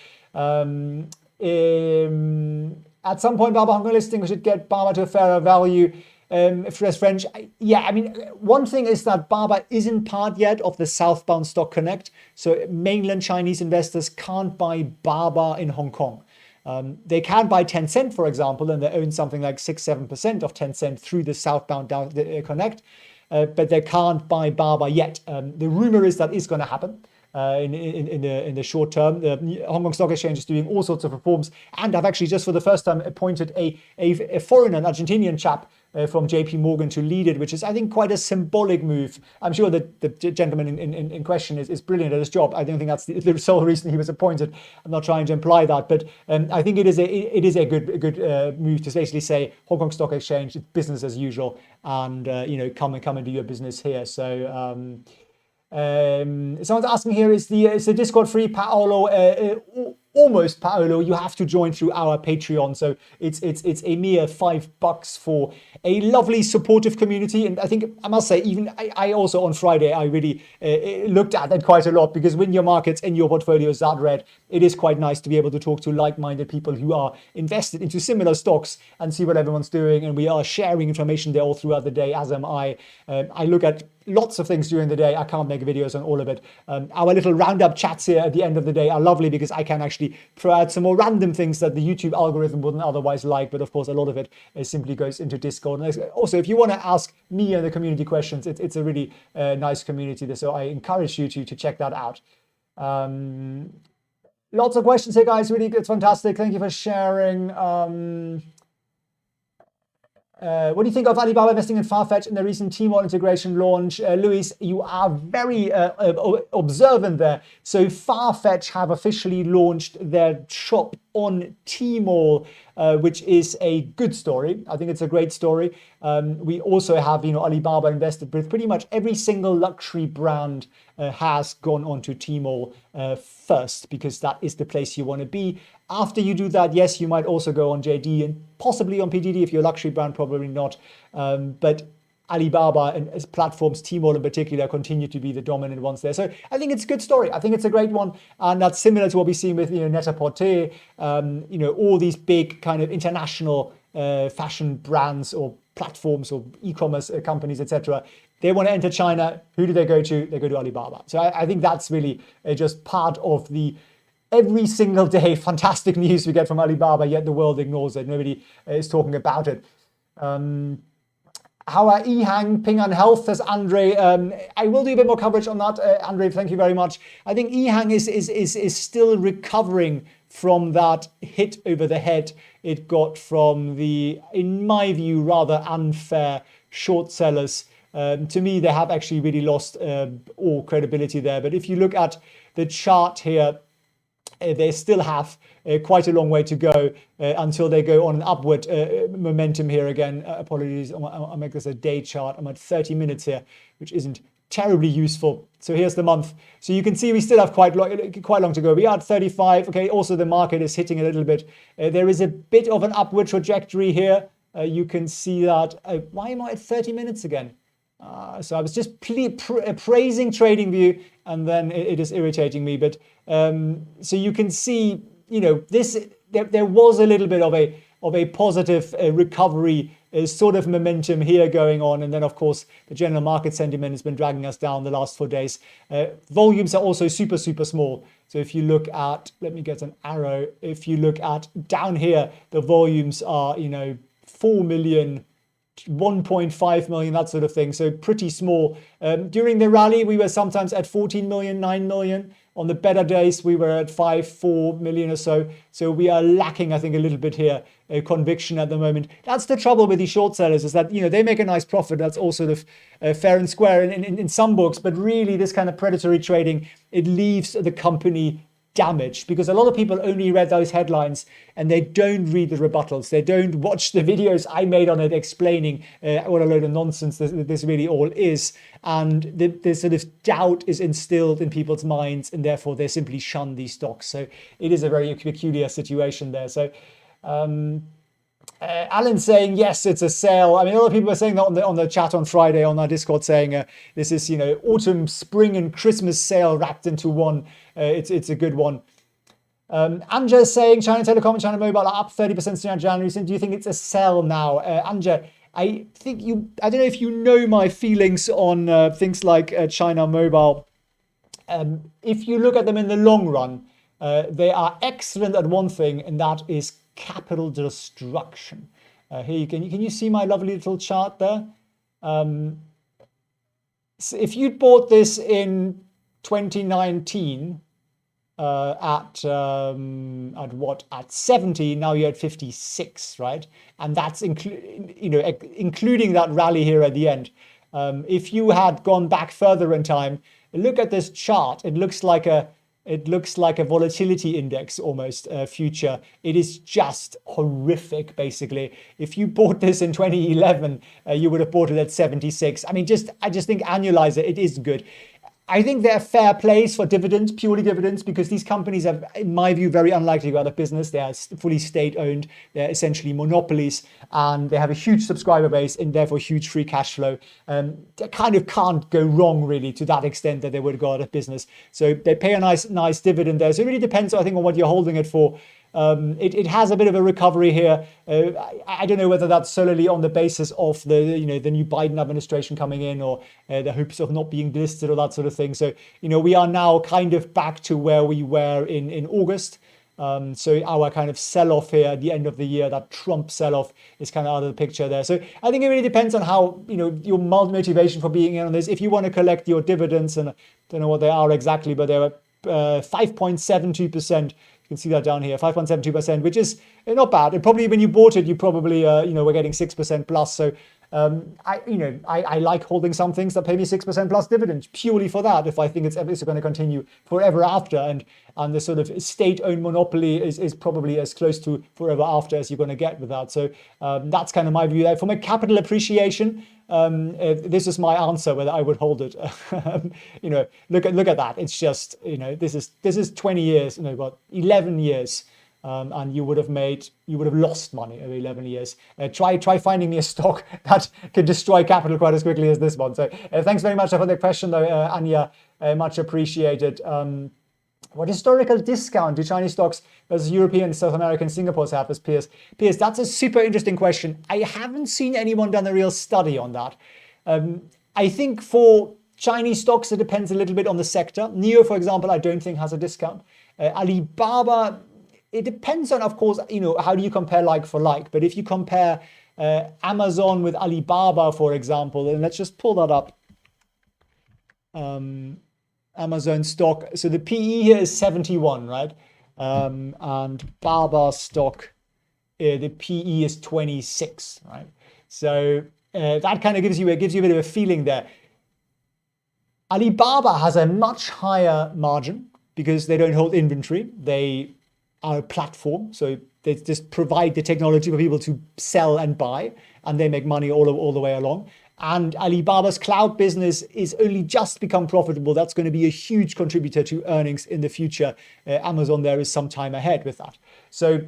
at some point, Baba Hong Kong listing, we should get Baba to a fairer value. If there's French, I mean, one thing is that Baba isn't part yet of the southbound stock connect. So mainland Chinese investors can't buy Baba in Hong Kong. They can buy Tencent, for example, and they own something like 6-7% of Tencent through the southbound connect. But they can't buy Baba yet. The rumor is that is going to happen in the short term. The Hong Kong Stock Exchange is doing all sorts of reforms, and I've actually just for the first time appointed a foreigner, an Argentinian chap from JP Morgan to lead it, which is, I think, quite a symbolic move. I'm sure that the gentleman in question is brilliant at his job. I don't think that's the sole reason he was appointed. I'm not trying to imply that, but I think it is a good move to basically say Hong Kong Stock Exchange, it's business as usual, and come and do your business here. So someone's asking here, is the Discord free, Paolo? almost, Paolo, you have to join through our Patreon. So it's a mere $5 for a lovely supportive community. And I think I must say, even I also on Friday, I really looked at that quite a lot, because when your markets and your portfolio is that red, it is quite nice to be able to talk to like-minded people who are invested into similar stocks and see what everyone's doing. And we are sharing information there all throughout the day, as am I. I look at lots of things during the day. I can't make videos on all of it. Our little roundup chats here at the end of the day are lovely, because I can actually throw out some more random things that the YouTube algorithm wouldn't otherwise like. But of course, a lot of it simply goes into Discord. And also, if you want to ask me and the community questions, it's a really nice community there. So I encourage you to check that out. Lots of questions here, guys. Really good. Fantastic. Thank you for sharing. What do you think of Alibaba investing in Farfetch in the recent Tmall integration launch? Luis, you are very observant there. So Farfetch have officially launched their shop on Tmall, which is a good story. I think it's a great story. We also have, Alibaba invested with pretty much every single luxury brand has gone onto Tmall first, because that is the place you want to be. After you do that, yes, you might also go on JD and possibly on PDD if you're a luxury brand, probably not. But Alibaba and its platforms, Tmall in particular, continue to be the dominant ones there. So I think it's a good story. I think it's a great one. And that's similar to what we've seen with, Net-a-Porter, all these big kind of international fashion brands or platforms or e-commerce companies, etc. They want to enter China. Who do they go to? They go to Alibaba. So I think that's really just part of the every single day fantastic news we get from Alibaba, yet the world ignores it. Nobody is talking about it. How are EHang, Ping An Health, says Andre. I will do a bit more coverage on that, Andre. Thank you very much. I think EHang is still recovering from that hit over the head it got from the, in my view, rather unfair short sellers. To me, they have actually really lost all credibility there. But if you look at the chart here, they still have quite a long way to go until they go on an upward momentum here again. Apologies, I'll make this a day chart. I'm at 30 minutes here, which isn't terribly useful. So here's the month. So you can see we still have quite long to go. We are at 35. Okay, also the market is hitting a little bit. There is a bit of an upward trajectory here. You can see that. Why am I at 30 minutes again? So I was just praising TradingView, and then it is irritating me. But so you can see, there was a little bit of a positive recovery sort of momentum here going on, and then of course the general market sentiment has been dragging us down the last 4 days. Volumes are also super small. So if you look at, let me get an arrow. If you look at down here, the volumes are 4 million. 1.5 million, that sort of thing. So pretty small. During the rally, we were sometimes at 14 million, 9 million. On the better days, we were at 4 million or so. So we are lacking, I think, a little bit here, conviction at the moment. That's the trouble with these short sellers, is that, they make a nice profit. That's all sort of fair and square in some books. But really, this kind of predatory trading, it leaves the company damaged, because a lot of people only read those headlines and they don't read the rebuttals. They don't watch the videos I made on it explaining what a load of nonsense this really all is. And the sort of doubt is instilled in people's minds, and therefore they simply shun these stocks. So it is a very peculiar situation there. So Alan's saying, yes, it's a sale. I mean, a lot of people are saying that on the chat on Friday on our Discord, saying this is, autumn, spring and Christmas sale wrapped into one. It's a good one. Anja is saying China Telecom and China Mobile are up 30% since January. So do you think it's a sell now? Anja, I don't know if you know my feelings on things like China Mobile. If you look at them in the long run, they are excellent at one thing, and that is capital destruction. Here can you see my lovely little chart there? So if you'd bought this in 2019 at 70, now you're at 56, right? And that's including that rally here at the end. If you had gone back further in time, look at this chart. It looks like a volatility index almost, future. It is just horrific, basically. If you bought this in 2011, you would have bought it at 76. I mean, I just think annualize it. It is good. I think they're a fair place for dividends, purely dividends, because these companies are, in my view, very unlikely to go out of business. They are fully state-owned. They're essentially monopolies, and they have a huge subscriber base and therefore huge free cash flow. They kind of can't go wrong, really, to that extent that they would go out of business. So they pay a nice dividend there. So it really depends, I think, on what you're holding it for. It has a bit of a recovery here. I don't know whether that's solely on the basis of the new Biden administration coming in, or the hopes of not being listed or that sort of thing. So we are now kind of back to where we were in August. So our kind of sell-off here at the end of the year, that Trump sell-off, is kind of out of the picture there. So I think it really depends on how your motivation for being in on this. If you want to collect your dividends, and I don't know what they are exactly, but they were 5.72%. You can see that down here, 5.72%, which is not bad. And probably when you bought it, you probably were getting 6% plus. So I like holding some things that pay me 6% plus dividends purely for that. If I think it's going to continue forever after, and the sort of state-owned monopoly is probably as close to forever after as you're going to get with that. So that's kind of my view there. From a capital appreciation, this is my answer whether I would hold it. Look at that. It's just this is 20 years, 11 years, and you would have lost money over 11 years. Try finding me a stock that could destroy capital quite as quickly as this one. So thanks very much for the question, though, Anya. Much appreciated. What historical discount do Chinese stocks versus European, South American, Singapore's have as peers? That's a super interesting question. I haven't seen anyone done a real study on that. I think for Chinese stocks, it depends a little bit on the sector. Nio, for example, I don't think has a discount. Alibaba, it depends on, of course, how do you compare like for like. But if you compare Amazon with Alibaba, for example, and let's just pull that up. Amazon stock. So the PE here is 71, right? And Baba stock, the PE is 26, right? So that kind of gives you a bit of a feeling there. Alibaba has a much higher margin because they don't hold inventory. They are a platform, so they just provide the technology for people to sell and buy, and they make money all the way along. And Alibaba's cloud business is only just become profitable. That's going to be a huge contributor to earnings in the future. Amazon there is some time ahead with that. So,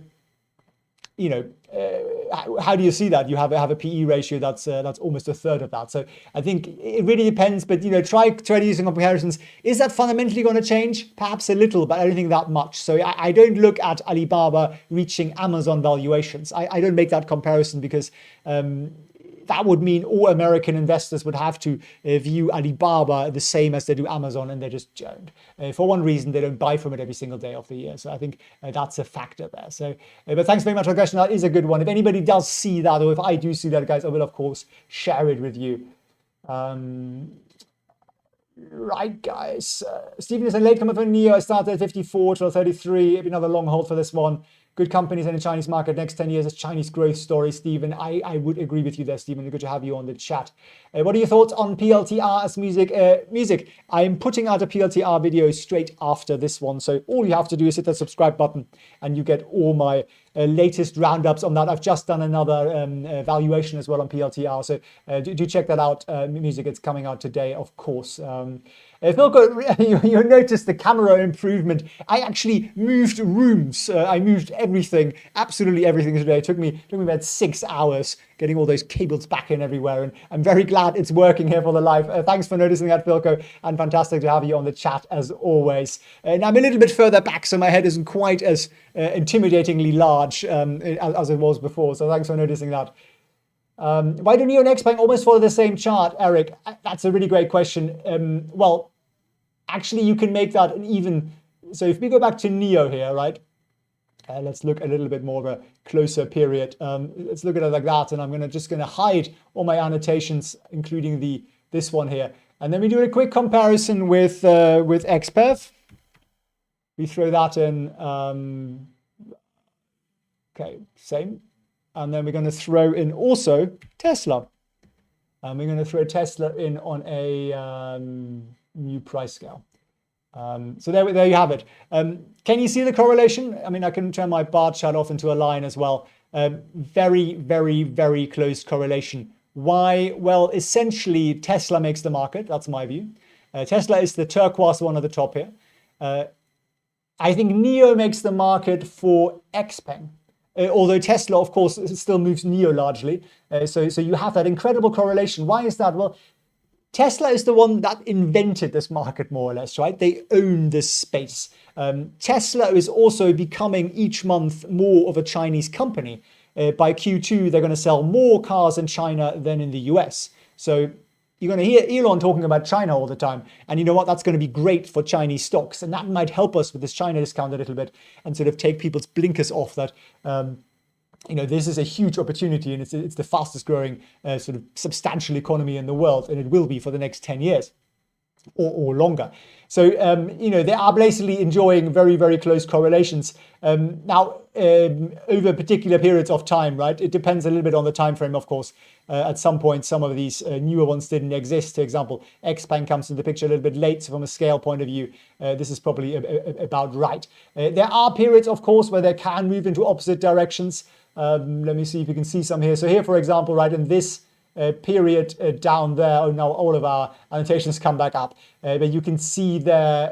how do you see that? You have a PE ratio that's almost a third of that. So I think it really depends. But try to do some comparisons. Is that fundamentally going to change? Perhaps a little, but I don't think that much. So I don't look at Alibaba reaching Amazon valuations. I don't make that comparison because that would mean all American investors would have to view Alibaba the same as they do Amazon, and they just don't. For one reason, they don't buy from it every single day of the year. So I think that's a factor there. So, but thanks very much for the question. That is a good one. If anybody does see that, or if I do see that, guys, I will, of course, share it with you. Right, guys. Stephen is a late comer for Nio. I started at 54 till 33. It'll be another long hold for this one. Good companies in the Chinese market next 10 years, a Chinese growth story, Stephen. I would agree with you there, Stephen. Good to have you on the chat. What are your thoughts on PLTR as music? I'm putting out a PLTR video straight after this one. So all you have to do is hit the subscribe button and you get all my latest roundups on that. I've just done another valuation as well on PLTR. So do check that out, music. It's coming out today, of course. Philco, you'll notice the camera improvement. I actually moved rooms. I moved everything, absolutely everything today. It took me about 6 hours getting all those cables back in everywhere. And I'm very glad it's working here for the live. Thanks for noticing that, Philco. And fantastic to have you on the chat as always. And I'm a little bit further back, so my head isn't quite as intimidatingly large as it was before. So thanks for noticing that. Why do Neo and Xpeng almost follow the same chart, Eric? That's a really great question. Well, actually, you can make that an even. So if we go back to Neo here, right? Let's look a little bit more of a closer period. Let's look at it like that, and I'm just gonna hide all my annotations, including this one here, and then we do a quick comparison with XPEV. We throw that in. Okay, same. And then we're going to throw in also Tesla. And we're going to throw Tesla in on a new price scale. So there you have it. Can you see the correlation? I mean, I can turn my bar chart off into a line as well. Very, very, very close correlation. Why? Well, essentially, Tesla makes the market. That's my view. Tesla is the turquoise one at the top here. I think Nio makes the market for XPeng. Although Tesla, of course, still moves Nio largely. So you have that incredible correlation. Why is that? Well, Tesla is the one that invented this market, more or less, right? They own this space. Tesla is also becoming each month more of a Chinese company. By Q2, they're going to sell more cars in China than in the US. So you're going to hear Elon talking about China all the time. And you know what? That's going to be great for Chinese stocks. And that might help us with this China discount a little bit and sort of take people's blinkers off that, this is a huge opportunity and it's the fastest growing sort of substantial economy in the world. And it will be for the next 10 years or longer. So, they are basically enjoying very, very close correlations. Now, over particular periods of time, right? It depends a little bit on the time frame, of course. At some point, some of these newer ones didn't exist. For example, XPeng comes into the picture a little bit late. So from a scale point of view, this is probably about right. There are periods, of course, where they can move into opposite directions. Let me see if you can see some here. So here, for example, right in this period down there, now all of our annotations come back up. But you can see there,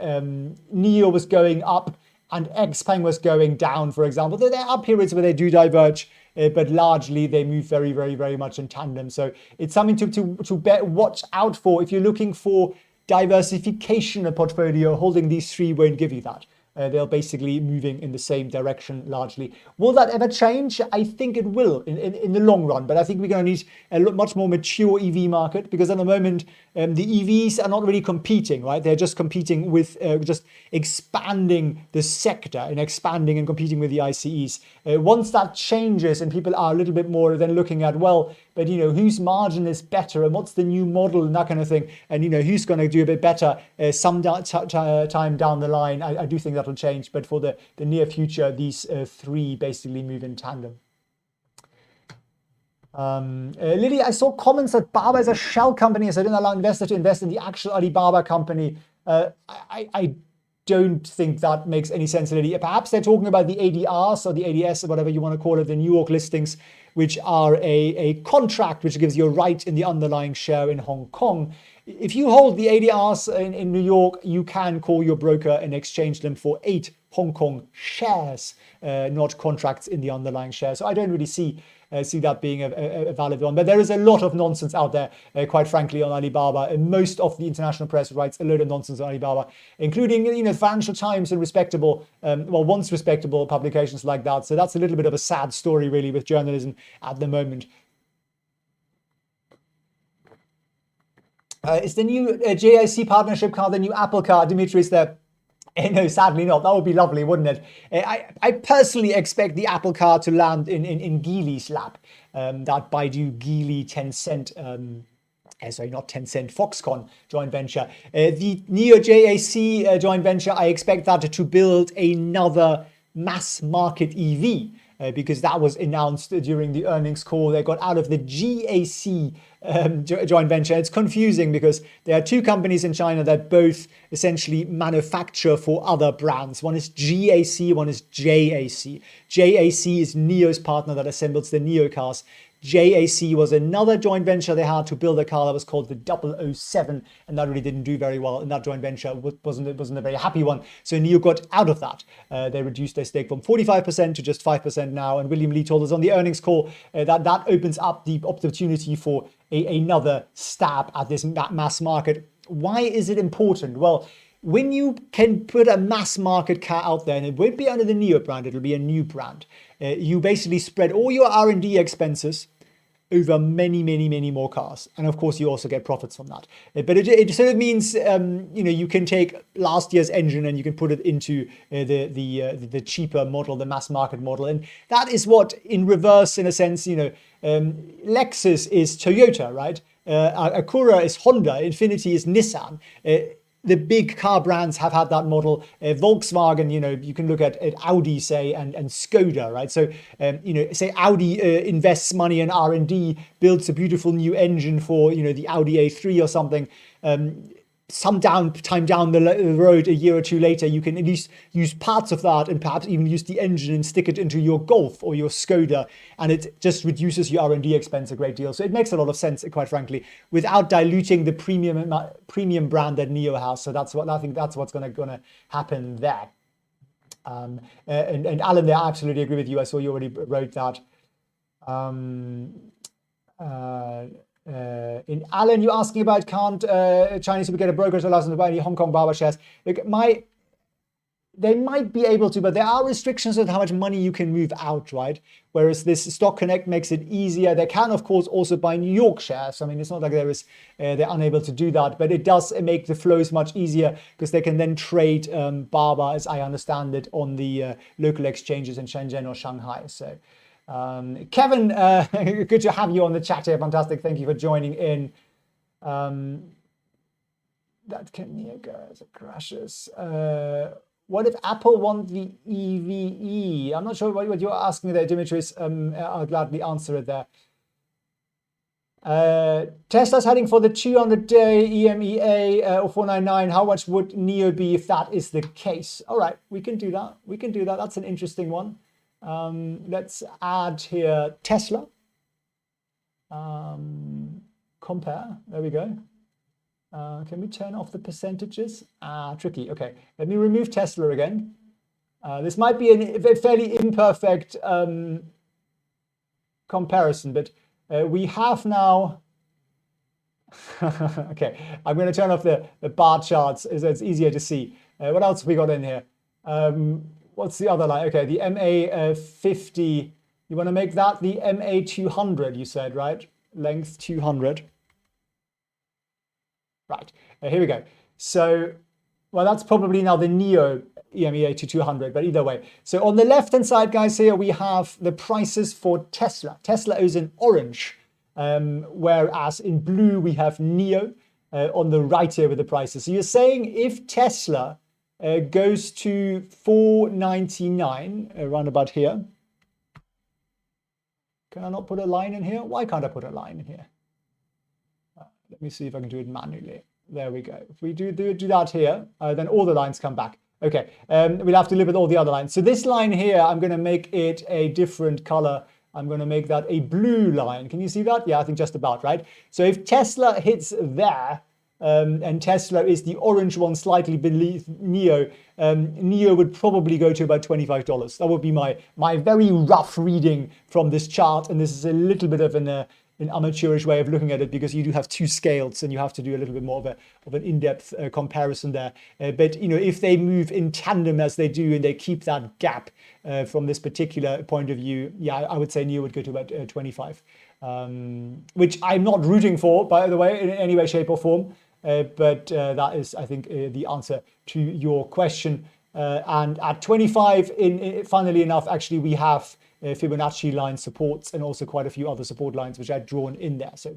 Nio was going up and XPeng was going down, for example. There are periods where they do diverge, but largely they move very, very, very much in tandem. So it's something to watch out for. If you're looking for diversification in a portfolio, holding these three won't give you that. They're basically moving in the same direction largely. Will that ever change? I think it will in the long run, but I think we're going to need a much more mature EV market because at the moment the EVs are not really competing, right? They're just competing with just expanding the sector and expanding and competing with the ICEs. Once that changes and people are a little bit more then looking at, well, but whose margin is better and what's the new model and that kind of thing, and who's going to do a bit better some time down the line, I do think that'll change. But for the near future, these three basically move in tandem. Lily, I saw comments that Baba is a shell company, so I didn't allow investors to invest in the actual Alibaba company. I don't think that makes any sense, Lily. Perhaps they're talking about the ADRs or the ADS or whatever you want to call it, the New York listings, which are a contract which gives you a right in the underlying share in Hong Kong. If you hold the ADRs in New York, you can call your broker and exchange them for 8 Hong Kong shares, not contracts in the underlying share. So I don't really see that being a valid one. But there is a lot of nonsense out there, quite frankly, on Alibaba. And most of the international press writes a load of nonsense on Alibaba, including Financial Times and respectable, once respectable publications like that. So that's a little bit of a sad story, really, with journalism at the moment. Is the new JIC partnership car the new Apple car, Dimitris? There? No, sadly not. That would be lovely, wouldn't it? I personally expect the Apple car to land in Geely's lap. That Baidu, Geely, Tencent, sorry, not Tencent, Foxconn joint venture. The Nio JAC joint venture, I expect that to build another mass market EV. Because that was announced during the earnings call. They got out of the GAC joint venture. It's confusing because there are two companies in China that both essentially manufacture for other brands. One is GAC, one is JAC. JAC is Nio's partner that assembles the Nio cars. JAC was another joint venture they had to build a car that was called the 007, and that really didn't do very well. And that joint venture wasn't a very happy one. So Nio got out of that. They reduced their stake from 45% to just 5% now. And William Lee told us on the earnings call that opens up the opportunity for another stab at this mass market. Why is it important? Well, when you can put a mass market car out there, and it won't be under the Nio brand, it'll be a new brand. You basically spread all your R&D expenses over many, many, many more cars. And of course, you also get profits from that. But it sort of means, you can take last year's engine and you can put it into the cheaper model, the mass market model. And that is what, in reverse, in a sense, Lexus is Toyota, right? Acura is Honda, Infiniti is Nissan. The big car brands have had that model. Volkswagen, you can look at Audi, say, and Skoda, right? So, say Audi invests money in R&D, builds a beautiful new engine for, the Audi A3 or something. some time down the road, a year or two later, you can at least use parts of that and perhaps even use the engine and stick it into your Golf or your Skoda, and it just reduces your R&D expense a great deal. So it makes a lot of sense, quite frankly, without diluting the premium brand that Nio has. So that's what I think that's what's going to happen there. And Alan, there, I absolutely agree with you. I saw you already wrote that. In Alan, you're asking about can't Chinese people get a broker's license to buy any Hong Kong barber shares? Look, they might be able to, but there are restrictions on how much money you can move out, right? Whereas this Stock Connect makes it easier. They can, of course, also buy New York shares. I mean, it's not like they're unable to do that, but it does make the flows much easier because they can then trade barber, as I understand it, on the local exchanges in Shenzhen or Shanghai. So. Kevin, good to have you on the chat here. Fantastic. Thank you for joining in. That can go as it crashes. What if Apple want the EVE? I'm not sure what you're asking there, Dimitris. I'll gladly answer it there. Tesla's heading for the 200-day EMEA or 499. How much would Nio be if that is the case? All right, we can do that. We can do that. That's an interesting one. Let's add here Tesla. Compare. There we go. Can we turn off the percentages? Tricky. Okay, let me remove Tesla again. This might be a fairly imperfect comparison, but we have now. Okay, I'm going to turn off the bar charts so it's easier to see. What else have we got in here? What's the other line? Okay, the MA50. You want to make that the MA200, you said, right? Length 200. Right, here we go. So, well, that's probably now the Nio EMEA to 200, but either way. So on the left-hand side, guys, here we have the prices for Tesla. Tesla is in orange, whereas in blue we have Nio on the right here with the prices. So you're saying if Tesla goes to 499 around about here. Can I not put a line in here? Why can't I put a line in here? Let me see if I can do it manually. There we go. If we do that here, then all the lines come back. Okay, we'll have to live with all the other lines. So this line here, I'm going to make it a different color. I'm going to make that a blue line. Can you see that? Yeah, I think just about, right? So if Tesla hits there, and Tesla is the orange one slightly beneath Nio, Nio would probably go to about $25. That would be my very rough reading from this chart, and this is a little bit of an amateurish way of looking at it because you do have two scales and you have to do a little bit more of an in-depth comparison there. But you know, if they move in tandem as they do and they keep that gap from this particular point of view, yeah, I would say Nio would go to about 25, which I'm not rooting for, by the way, in any way, shape or form. But that is, I think, the answer to your question. And at 25, funnily enough, actually, we have Fibonacci line supports and also quite a few other support lines, which I've drawn in there. So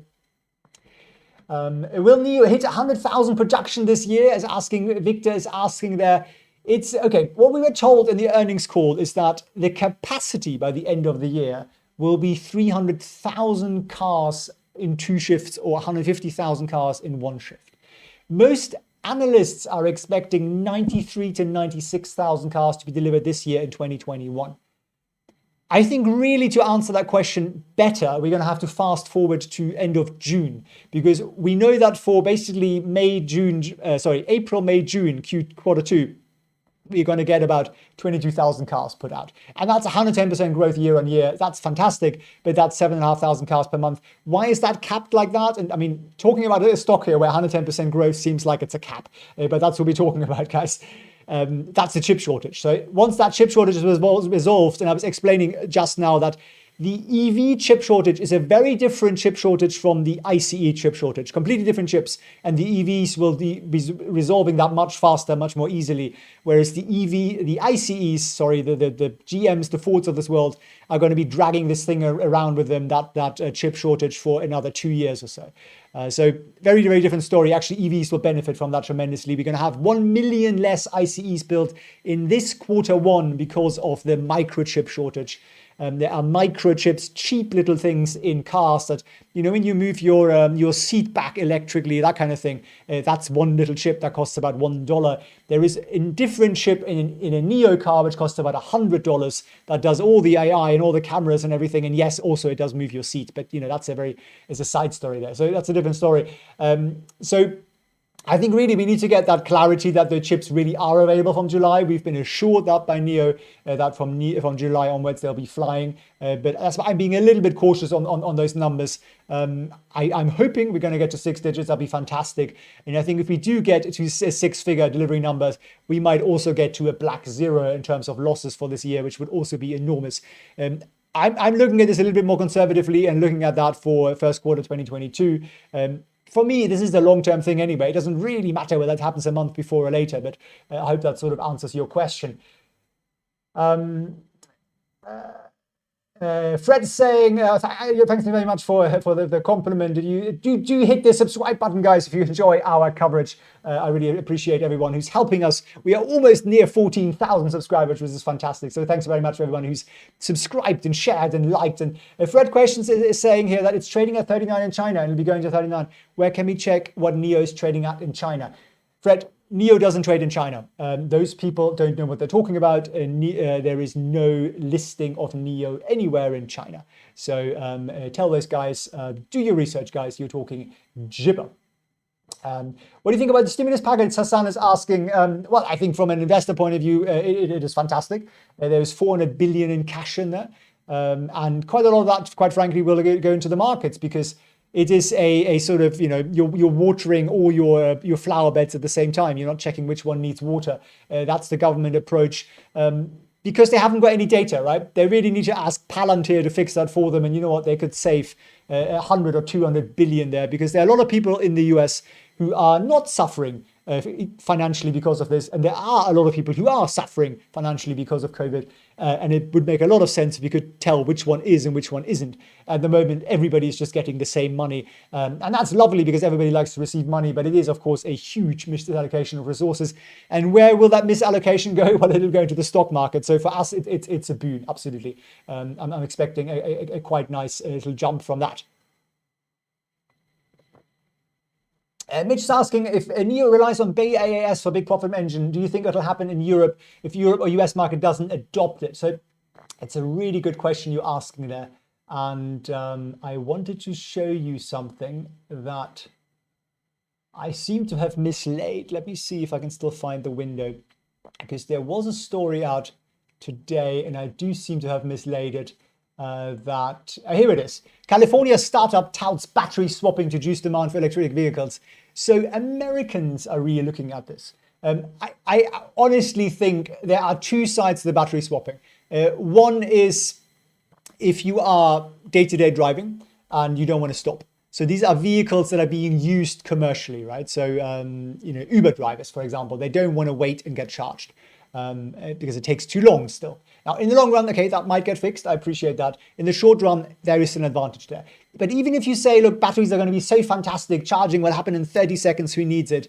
will Nio hit 100,000 production this year? Victor is asking there. It's okay. What we were told in the earnings call is that the capacity by the end of the year will be 300,000 cars in 2 shifts or 150,000 cars in 1 shift. Most analysts are expecting 93 to 96,000 cars to be delivered this year in 2021. I think really to answer that question better, we're going to have to fast forward to end of June, because we know that for basically April, May, June, quarter 2, we're going to get about 22,000 cars put out. And that's 110% growth year on year. That's fantastic, but that's 7,500 cars per month. Why is that capped like that? And I mean, talking about a stock here where 110% growth seems like it's a cap, but that's what we're talking about, guys. That's the chip shortage. So once that chip shortage was resolved, and I was explaining just now that the EV chip shortage is a very different chip shortage from the ICE chip shortage, completely different chips. And the EVs will be resolving that much faster, much more easily. Whereas the ICEs, the GMs, the Fords of this world are going to be dragging this thing around with them, that chip shortage for another 2 years or so. So very, very different story. Actually, EVs will benefit from that tremendously. We're going to have 1 million less ICEs built in this quarter 1 because of the microchip shortage. There are microchips, cheap little things in cars that, you know, when you move your seat back electrically, that kind of thing, that's one little chip that costs about $1. There is a different chip in a Nio car which costs about $100 that does all the AI and all the cameras and everything. And yes, also it does move your seat, but you know, it's a side story there. So that's a different story. So I think really we need to get that clarity that the chips really are available from July. We've been assured that by Nio that from July onwards they'll be flying. But that's why I'm being a little bit cautious on those numbers. I'm hoping we're going to get to 6 digits. That'd be fantastic. And I think if we do get to 6-figure delivery numbers, we might also get to a black zero in terms of losses for this year, which would also be enormous. I'm looking at this a little bit more conservatively and looking at that for first quarter 2022. For me, this is the long-term thing anyway. It doesn't really matter whether it happens a month before or later, but I hope that sort of answers your question. Fred's saying, thanks very much for the compliment. Do you hit the subscribe button, guys, if you enjoy our coverage. I really appreciate everyone who's helping us. We are almost near 14,000 subscribers, which is fantastic. So thanks very much for everyone who's subscribed and shared and liked. And Fred Questions is saying here that it's trading at 39 in China and it'll be going to 39. Where can we check what Nio is trading at in China? Fred, Nio doesn't trade in China. Those people don't know what they're talking about. There is no listing of Nio anywhere in China. So tell those guys, do your research, guys. You're talking gibber. What do you think about the stimulus package? Hassan is asking. Well, I think from an investor point of view, it is fantastic. There's 400 billion in cash in there. And quite a lot of that, quite frankly, will go into the markets because it is a sort of, you know, you're watering all your flower beds at the same time. You're not checking which one needs water. That's the government approach. Because they haven't got any data, right? They really need to ask Palantir to fix that for them. And you know what? They could save 100 or 200 billion there because there are a lot of people in the US who are not suffering financially because of this. And there are a lot of people who are suffering financially because of COVID. And it would make a lot of sense if you could tell which one is and which one isn't. At the moment, everybody is just getting the same money. And that's lovely because everybody likes to receive money. But it is, of course, a huge misallocation of resources. And where will that misallocation go? Well, it'll go into the stock market. So for us, it's a boon, absolutely. I'm expecting a quite nice little jump from that. Mitch is asking if Nio relies on BaaS for big profit engine, do you think it'll happen in Europe if Europe or US market doesn't adopt it? So it's a really good question you're asking there. And I wanted to show you something that I seem to have mislaid. Let me see if I can still find the window because there was a story out today and I do seem to have mislaid it. Here it is. California startup touts battery swapping to reduce demand for electric vehicles. So Americans are really looking at this. I honestly think there are two sides to the battery swapping. One is if you are day-to-day driving and you don't want to stop. So these are vehicles that are being used commercially, right? So, you know, Uber drivers, for example, they don't want to wait and get charged because it takes too long still. Now, in the long run, okay, that might get fixed. I appreciate that. In the short run, there is an advantage there. But even if you say, look, batteries are going to be so fantastic, charging will happen in 30 seconds, who needs it?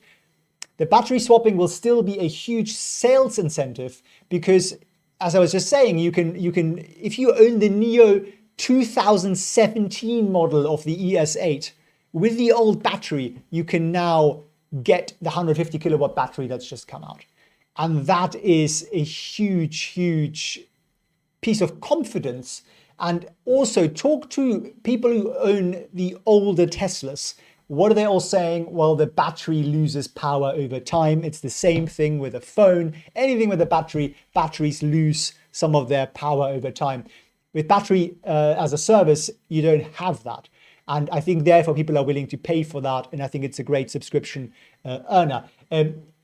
The battery swapping will still be a huge sales incentive because, as I was just saying, you can if you own the Nio 2017 model of the ES8 with the old battery, you can now get the 150 kilowatt battery that's just come out. And that is a huge, huge piece of confidence. And also talk to people who own the older Teslas. What are they all saying? Well, the battery loses power over time. It's the same thing with a phone. Anything with a battery, batteries lose some of their power over time. With battery as a service, you don't have that. And I think therefore people are willing to pay for that. And I think it's a great subscription earner.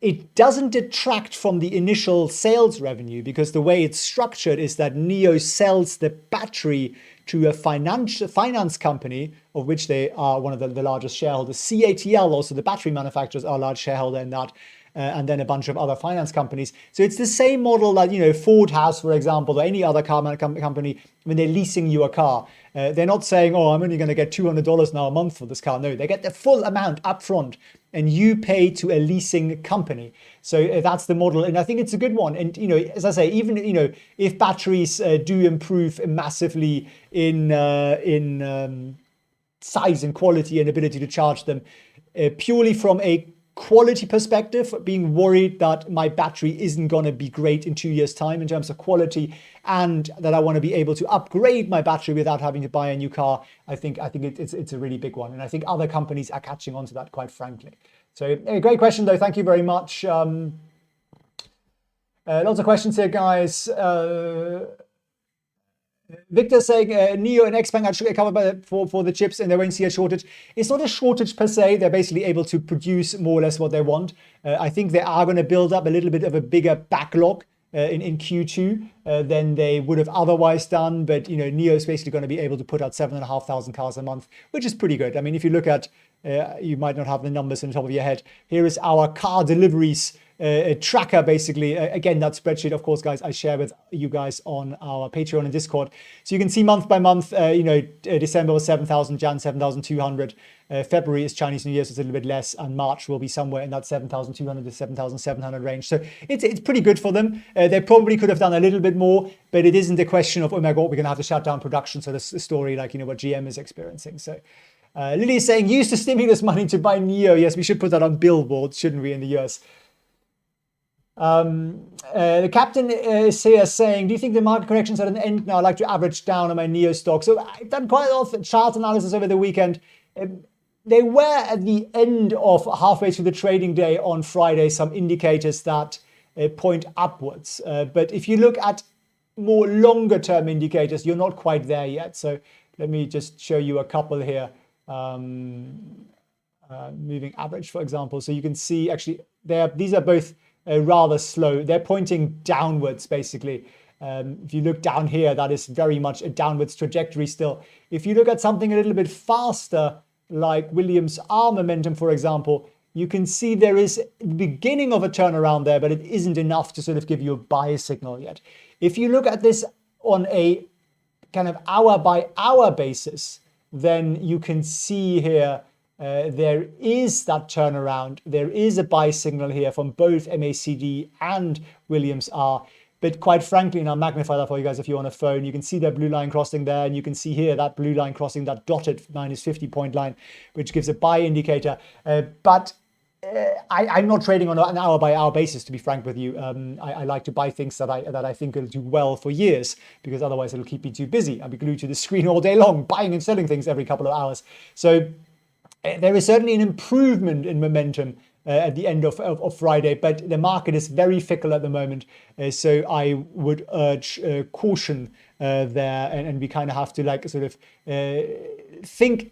It doesn't detract from the initial sales revenue because the way it's structured is that Nio sells the battery to a finance company, of which they are one of the largest shareholders. CATL, also the battery manufacturers, are a large shareholder in that. and then a bunch of other finance companies. So it's the same model that, you know, Ford has, for example, or any other car company when they're leasing you a car. They're not saying, oh, I'm only going to get $200 now a month for this car. No, they get the full amount up front and you pay to a leasing company. So that's the model. And I think it's a good one. And, you know, as I say, even, you know, if batteries do improve massively in size and quality and ability to charge them, purely from a quality perspective, being worried that my battery isn't going to be great in 2 years' time in terms of quality, and that I want to be able to upgrade my battery without having to buy a new car, I think it's a really big one. And I think other companies are catching on to that, quite frankly. So a great question, though. Thank you very much. Lots of questions here, guys. Victor saying Nio and Xpeng are covered for the chips and they won't see a shortage. It's not a shortage per se. They're basically able to produce more or less what they want. I think they are going to build up a little bit of a bigger backlog in Q2 than they would have otherwise done. But, you know, Nio is basically going to be able to put out 7,500 cars a month, which is pretty good. I mean, if you look at, you might not have the numbers on the top of your head. Here is our car deliveries tracker, basically. Again, that spreadsheet, of course, guys, I share with you guys on our Patreon and Discord. So you can see month by month, you know, December was 7,000, Jan 7,200. February is Chinese New Year, so it's a little bit less, and March will be somewhere in that 7,200 to 7,700 range. So it's pretty good for them. They probably could have done a little bit more, but it isn't a question of, oh my God, we're going to have to shut down production. So that's a story like, you know, what GM is experiencing. So Lily is saying, use the stimulus money to buy Nio. Yes, we should put that on billboards, shouldn't we, in the US? The captain is here saying, do you think the market correction's at an end now? I like to average down on my Nio stock. So I've done quite a lot of chart analysis over the weekend. They were at the end of halfway through the trading day on Friday, some indicators that point upwards. But if you look at more longer term indicators, you're not quite there yet. So let me just show you a couple here. Moving average, for example. So you can see actually these are both rather slow. They're pointing downwards, basically. If you look down here, that is very much a downwards trajectory still. If you look at something a little bit faster, like Williams R momentum, for example, you can see there is the beginning of a turnaround there, but it isn't enough to sort of give you a buy signal yet. If you look at this on a kind of hour by hour basis, then you can see here there is that turnaround. There is a buy signal here from both MACD and Williams R. But quite frankly, and I'll magnify that for you guys if you're on a phone, you can see that blue line crossing there, and you can see here that blue line crossing that dotted minus 50 point line, which gives a buy indicator. But I'm not trading on an hour by hour basis, to be frank with you. I like to buy things that I think will do well for years, because otherwise it'll keep me too busy. I'll be glued to the screen all day long, buying and selling things every couple of hours. So there is certainly an improvement in momentum at the end of Friday, but the market is very fickle at the moment. So I would urge caution there, and we kind of have to like sort of think,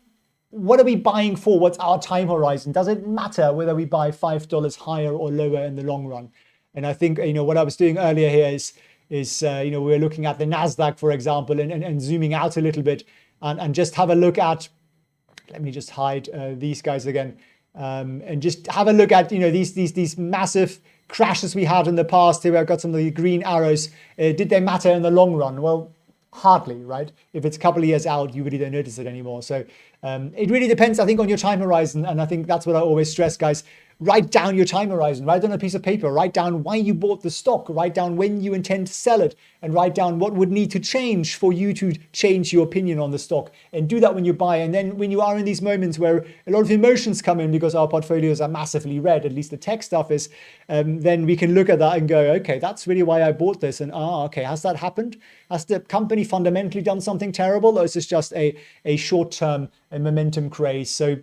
what are we buying for? What's our time horizon? Does it matter whether we buy $5 higher or lower in the long run? And I think, you know, what I was doing earlier here is you know, we're looking at the NASDAQ, for example, and zooming out a little bit and just have a look at, let me just hide these guys again, and just have a look at, you know, these massive crashes we had in the past. Here I've got some of the green arrows. Did they matter in the long run? Well, hardly, right? If it's a couple of years out, you really don't notice it anymore. So it really depends, I think, on your time horizon. And I think that's what I always stress, guys. Write down your time horizon, write down a piece of paper, write down why you bought the stock, write down when you intend to sell it, and write down what would need to change for you to change your opinion on the stock. And do that when you buy. And then when you are in these moments where a lot of emotions come in because our portfolios are massively red, at least the tech stuff is, then we can look at that and go, okay, that's really why I bought this. And okay, has that happened? Has the company fundamentally done something terrible, or is this just a short-term momentum craze? So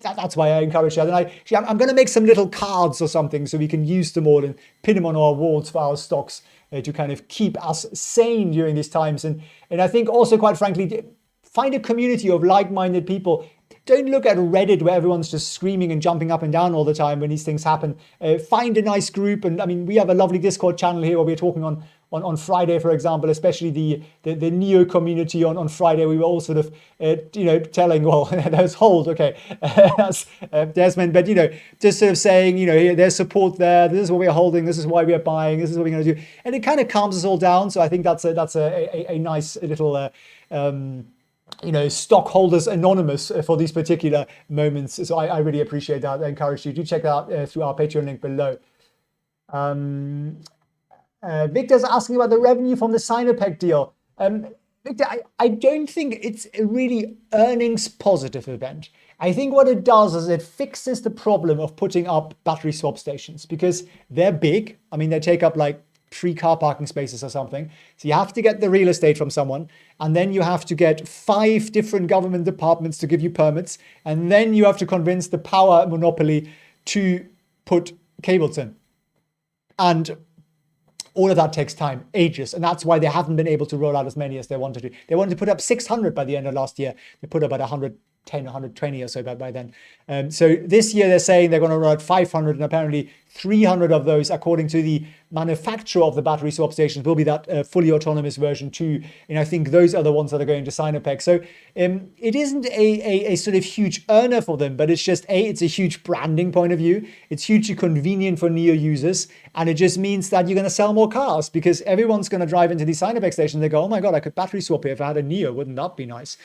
that's why I encourage that. And I'm going to make some little cards or something so we can use them all and pin them on our walls for our stocks to kind of keep us sane during these times. And I think also, quite frankly, find a community of like-minded people. Don't look at Reddit where everyone's just screaming and jumping up and down all the time when these things happen. Find a nice group. And I mean, we have a lovely Discord channel here where we're talking on on Friday, for example, especially the Nio community on Friday. We were all sort of, telling, well, there's hold, okay, that's Desmond, but, just sort of saying, there's support there. This is what we're holding. This is why we're buying. This is what we're going to do. And it kind of calms us all down. So I think that's a nice little, stockholders anonymous for these particular moments. So I really appreciate that. I encourage you to check that out through our Patreon link below. Victor's asking about the revenue from the Sinopec deal. Victor, I don't think it's a really earnings positive event. I think what it does is it fixes the problem of putting up battery swap stations because they're big. I mean, they take up like 3 car parking spaces or something. So you have to get the real estate from someone, and then you have to get 5 different government departments to give you permits, and then you have to convince the power monopoly to put cables in. And all of that takes time, ages, and that's why they haven't been able to roll out as many as they wanted to. They wanted to put up 600 by the end of last year. They put up about 110, 120 or so by then. So this year they're saying they're going to roll out 500, and apparently 300 of those, according to the manufacturer of the battery swap stations, will be that fully autonomous version 2. And I think those are the ones that are going to Sinopec. So it isn't a sort of huge earner for them, but it's just it's a huge branding point of view. It's hugely convenient for Nio users. And it just means that you're going to sell more cars because everyone's going to drive into the Sinopec station and they go, oh my God, I could battery swap here if I had a Nio. Wouldn't that be nice?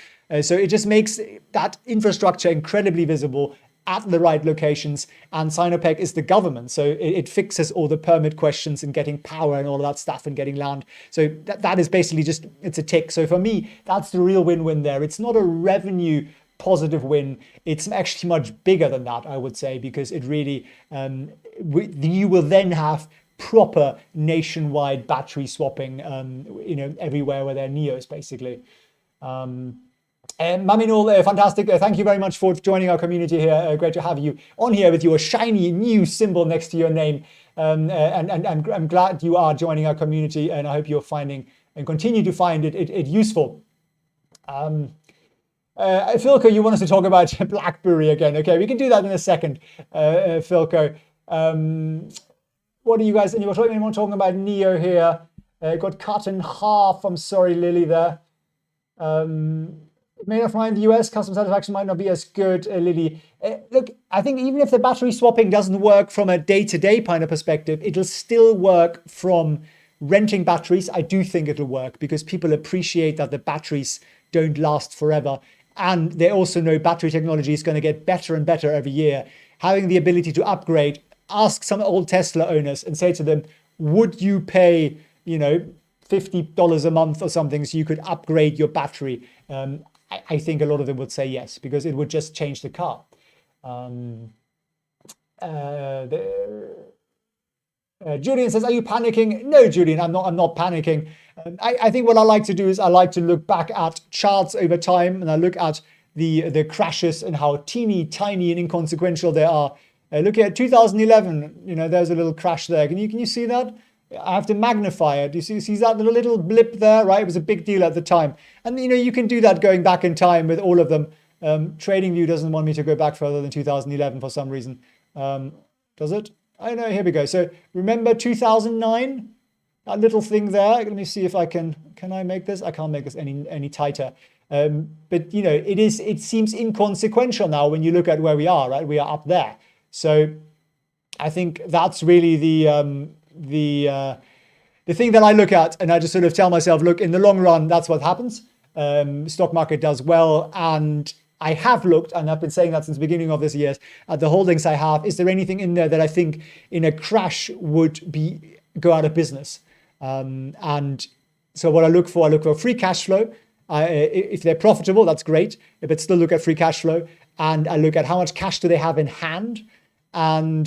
So it just makes that infrastructure incredibly visible at the right locations, and Sinopec is the government, so it fixes all the permit questions and getting power and all of that stuff and getting land. So that is basically just, it's a tick. So for me, that's the real win-win there. It's not a revenue positive win. It's actually much bigger than that, I would say, because it really, you will then have proper nationwide battery swapping, everywhere where there are Nios, basically. Maminul, fantastic. Thank you very much for joining our community here. Great to have you on here with your shiny new symbol next to your name. And I'm glad you are joining our community, and I hope you're finding and continue to find it useful. Philco, you want us to talk about BlackBerry again? Okay, we can do that in a second, Philco. What are you guys? Anyone talking about Nio here? Got cut in half. I'm sorry, Lily, there. It may not find the US customer satisfaction might not be as good, Lily. Look, I think even if the battery swapping doesn't work from a day-to-day kind of perspective, it'll still work from renting batteries. I do think it'll work because people appreciate that the batteries don't last forever. And they also know battery technology is going to get better and better every year. Having the ability to upgrade, ask some old Tesla owners and say to them, would you pay, $50 a month or something so you could upgrade your battery? I think a lot of them would say yes, because it would just change the car. Julian says, are you panicking? No, Julian, I'm not panicking. I think what I like to do is I like to look back at charts over time, and I look at the crashes and how teeny tiny and inconsequential they are. Look at 2011, there's a little crash there. Can you see that? I have to magnify it. You see that little blip there, right? It was a big deal at the time. And, you can do that going back in time with all of them. TradingView doesn't want me to go back further than 2011 for some reason. Does it? I know, here we go. So remember 2009? That little thing there. Let me see if I can I make this? I can't make this any tighter. But, it seems inconsequential now when you look at where we are, right? We are up there. So I think that's really the thing that I look at, and I just sort of tell myself, look, in the long run, that's what happens. Stock market does well, and I have looked, and I've been saying that since the beginning of this year, at the holdings I have. Is there anything in there that I think in a crash would go out of business? And so what I look for free cash flow. If they're profitable, that's great. But still look at free cash flow, and I look at how much cash do they have in hand. And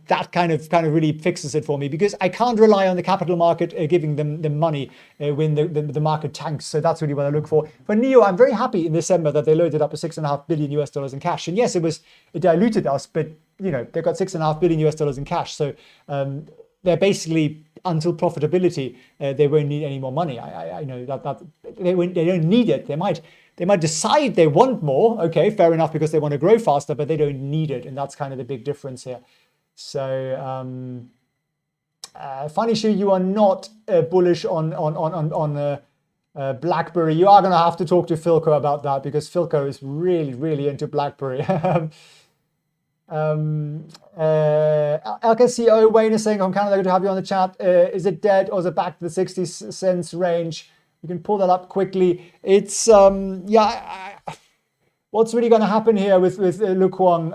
that kind of really fixes it for me, because I can't rely on the capital market giving them the money when the market tanks. So that's really what I look for. For Nio, I'm very happy in December that they loaded up a $6.5 billion in cash. And yes, it diluted us, but they've got $6.5 billion in cash. So they're basically, until profitability, they won't need any more money. I know that they don't need it. They might decide they want more, okay, fair enough, because they want to grow faster, but they don't need it. And that's kind of the big difference here. So Funny Shoe, you are not bullish on BlackBerry. You are going to have to talk to Philco about that, because Philco is really, really into BlackBerry. LKCO Wayne is saying, from Canada, good to have you on the chat. Is it dead, or is it back to the 60 cents range? You can pull that up quickly. It's what's really going to happen here with Lu Kuang?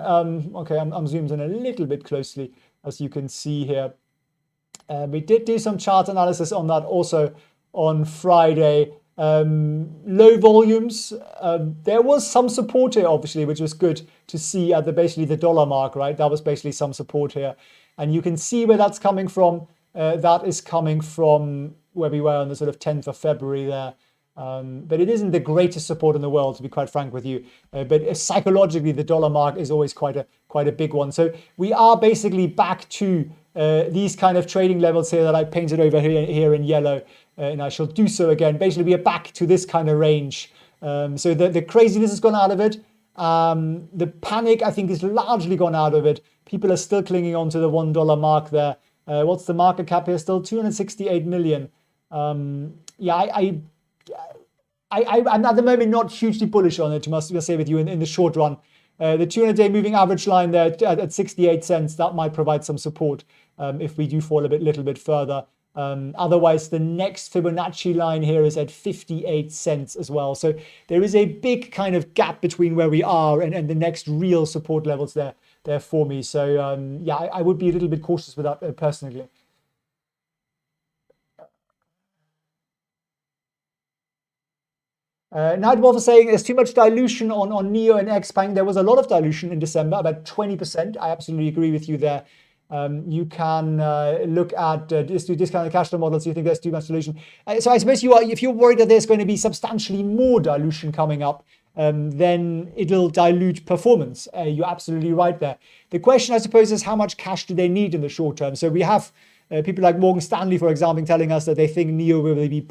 Okay, I'm zoomed in a little bit closely, as you can see here. We did do some chart analysis on that also on Friday. Low volumes. There was some support here, obviously, which was good to see at basically the dollar mark, right? That was basically some support here. And you can see where that's coming from. That is coming from where we were on the sort of 10th of February there. But it isn't the greatest support in the world, to be quite frank with you. But psychologically, the dollar mark is always quite a big one. So we are basically back to these kind of trading levels here that I painted over here in yellow. And I shall do so again. Basically, we are back to this kind of range. So the craziness has gone out of it. The panic, I think, is largely gone out of it. People are still clinging on to the $1 mark there. What's the market cap here? Still 268 million. I'm at the moment not hugely bullish on it, must say with you, in the short run. The 200-day moving average line there at 68 cents, that might provide some support if we do fall a little bit further. Otherwise, the next Fibonacci line here is at 58 cents as well. So there is a big kind of gap between where we are and the next real support levels there for me. So I would be a little bit cautious with that personally. Nightwolf is saying there's too much dilution on Nio and Xpeng. There was a lot of dilution in December, about 20%. I absolutely agree with you there. You can look at discounted cash flow models. You think there's too much dilution. So I suppose if you're worried that there's going to be substantially more dilution coming up, then it'll dilute performance. You're absolutely right there. The question, I suppose, is how much cash do they need in the short term? So we have people like Morgan Stanley, for example, telling us that they think Nio will be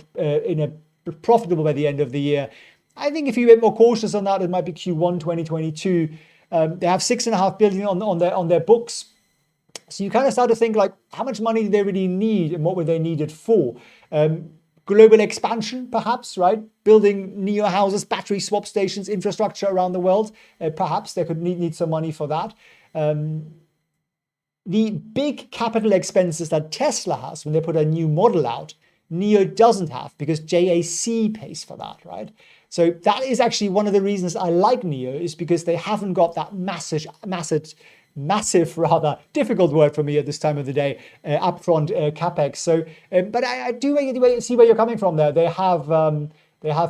profitable by the end of the year. I think if you're a bit more cautious on that, it might be Q1 2022. They have $6.5 billion on their books. So you kind of start to think, like, how much money do they really need, and what would they need it for? Global expansion, perhaps, right? Building Nio houses, battery swap stations, infrastructure around the world. Perhaps they could need some money for that. The big capital expenses that Tesla has when they put a new model out, Nio doesn't have, because JAC pays for that, right? So that is actually one of the reasons I like Nio, is because they haven't got that massive, rather difficult word for me at this time of the day, upfront capex. So, but I do see where you're coming from there. They have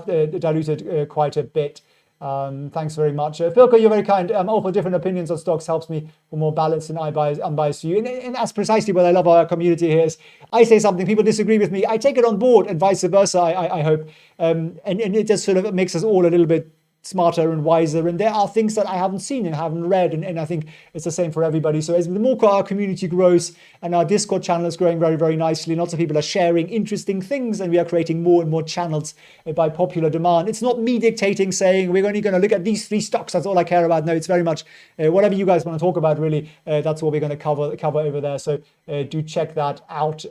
diluted quite a bit. Thanks very much. Philco, you're very kind. All for different opinions on stocks helps me for more balanced and unbiased view. And that's precisely what I love our community here is I say something, people disagree with me, I take it on board, and vice versa, I hope. And it just sort of makes us all a little bit smarter and wiser, and there are things that I haven't seen and haven't read, and I think it's the same for everybody. So as the more our community grows, and our Discord channel is growing very, very nicely, and lots of people are sharing interesting things, and we are creating more and more channels by popular demand. It's not me dictating, saying we're only going to look at these 3 stocks, that's all I care about. No, it's very much whatever you guys want to talk about, really. That's what we're going to cover over there. So do check that out.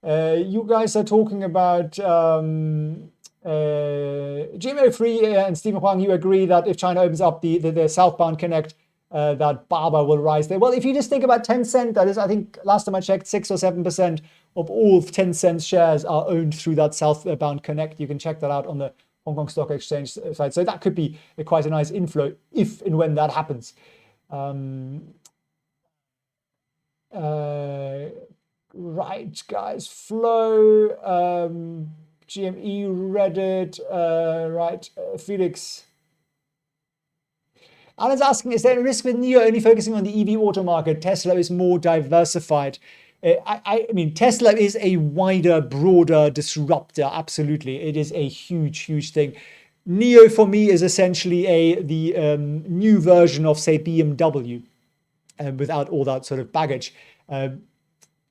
You guys are talking about GMO Free and Stephen Huang, you agree that if China opens up the southbound connect, that BABA will rise there. Well, if you just think about Tencent, that is, I think last time I checked, 6 or 7% of all of Tencent's shares are owned through that southbound connect. You can check that out on the Hong Kong Stock Exchange site. So that could be quite a nice inflow if and when that happens. Right, guys, Flow, GME, Reddit, right, Felix. Alan's asking, is there a risk with Nio only focusing on the EV auto market? Tesla is more diversified. I mean, Tesla is a wider, broader disruptor. Absolutely. It is a huge, huge thing. Nio, for me, is essentially the new version of, say, BMW, without all that sort of baggage.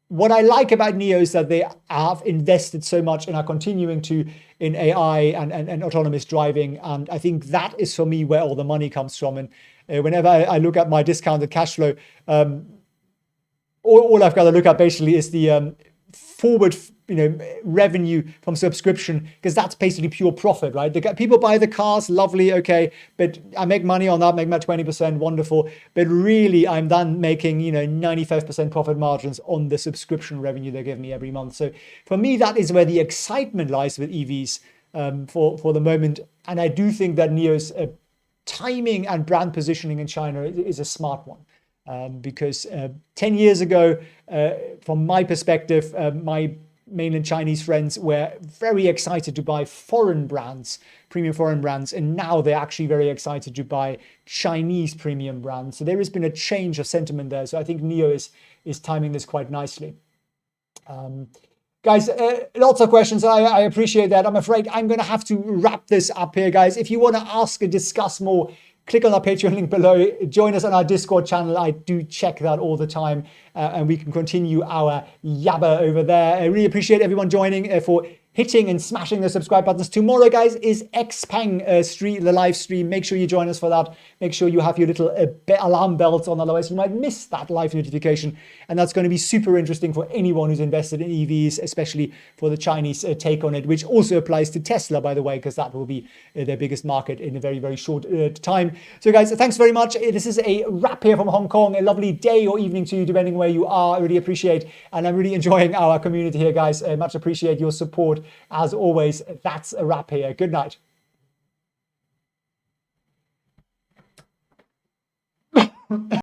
What I like about Nio is that they have invested so much and are continuing to in AI and autonomous driving. And I think that is, for me, where all the money comes from. And whenever I look at my discounted cash flow, all I've got to look at basically is the forward, revenue from subscription, because that's basically pure profit, right? People buy the cars, lovely, okay, but I make money on that, make my 20%, wonderful. But really, I'm then making 95% profit margins on the subscription revenue they give me every month. So for me, that is where the excitement lies with EVs for the moment. And I do think that Nio's timing and brand positioning in China is a smart one. Because 10 years ago, from my perspective, my mainland Chinese friends were very excited to buy foreign brands, premium foreign brands, and now they're actually very excited to buy Chinese premium brands. So there has been a change of sentiment there. So I think Nio is timing this quite nicely. Guys, lots of questions. I appreciate that. I'm afraid I'm going to have to wrap this up here, guys. If you want to ask and discuss more, click on our Patreon link below. Join us on our Discord channel. I do check that all the time, and we can continue our yabba over there. I really appreciate everyone joining for hitting and smashing the subscribe buttons. Tomorrow, guys, is Xpeng stream, the live stream. Make sure you join us for that. Make sure you have your little alarm bells on, otherwise you might miss that live notification. And that's going to be super interesting for anyone who's invested in EVs, especially for the Chinese take on it, which also applies to Tesla, by the way, because that will be their biggest market in a very, very short time. So, guys, thanks very much. This is a wrap here from Hong Kong. A lovely day or evening to you, depending where you are. I really appreciate, and I'm really enjoying our community here, guys. Much appreciate your support. As always, that's a wrap here. Good night.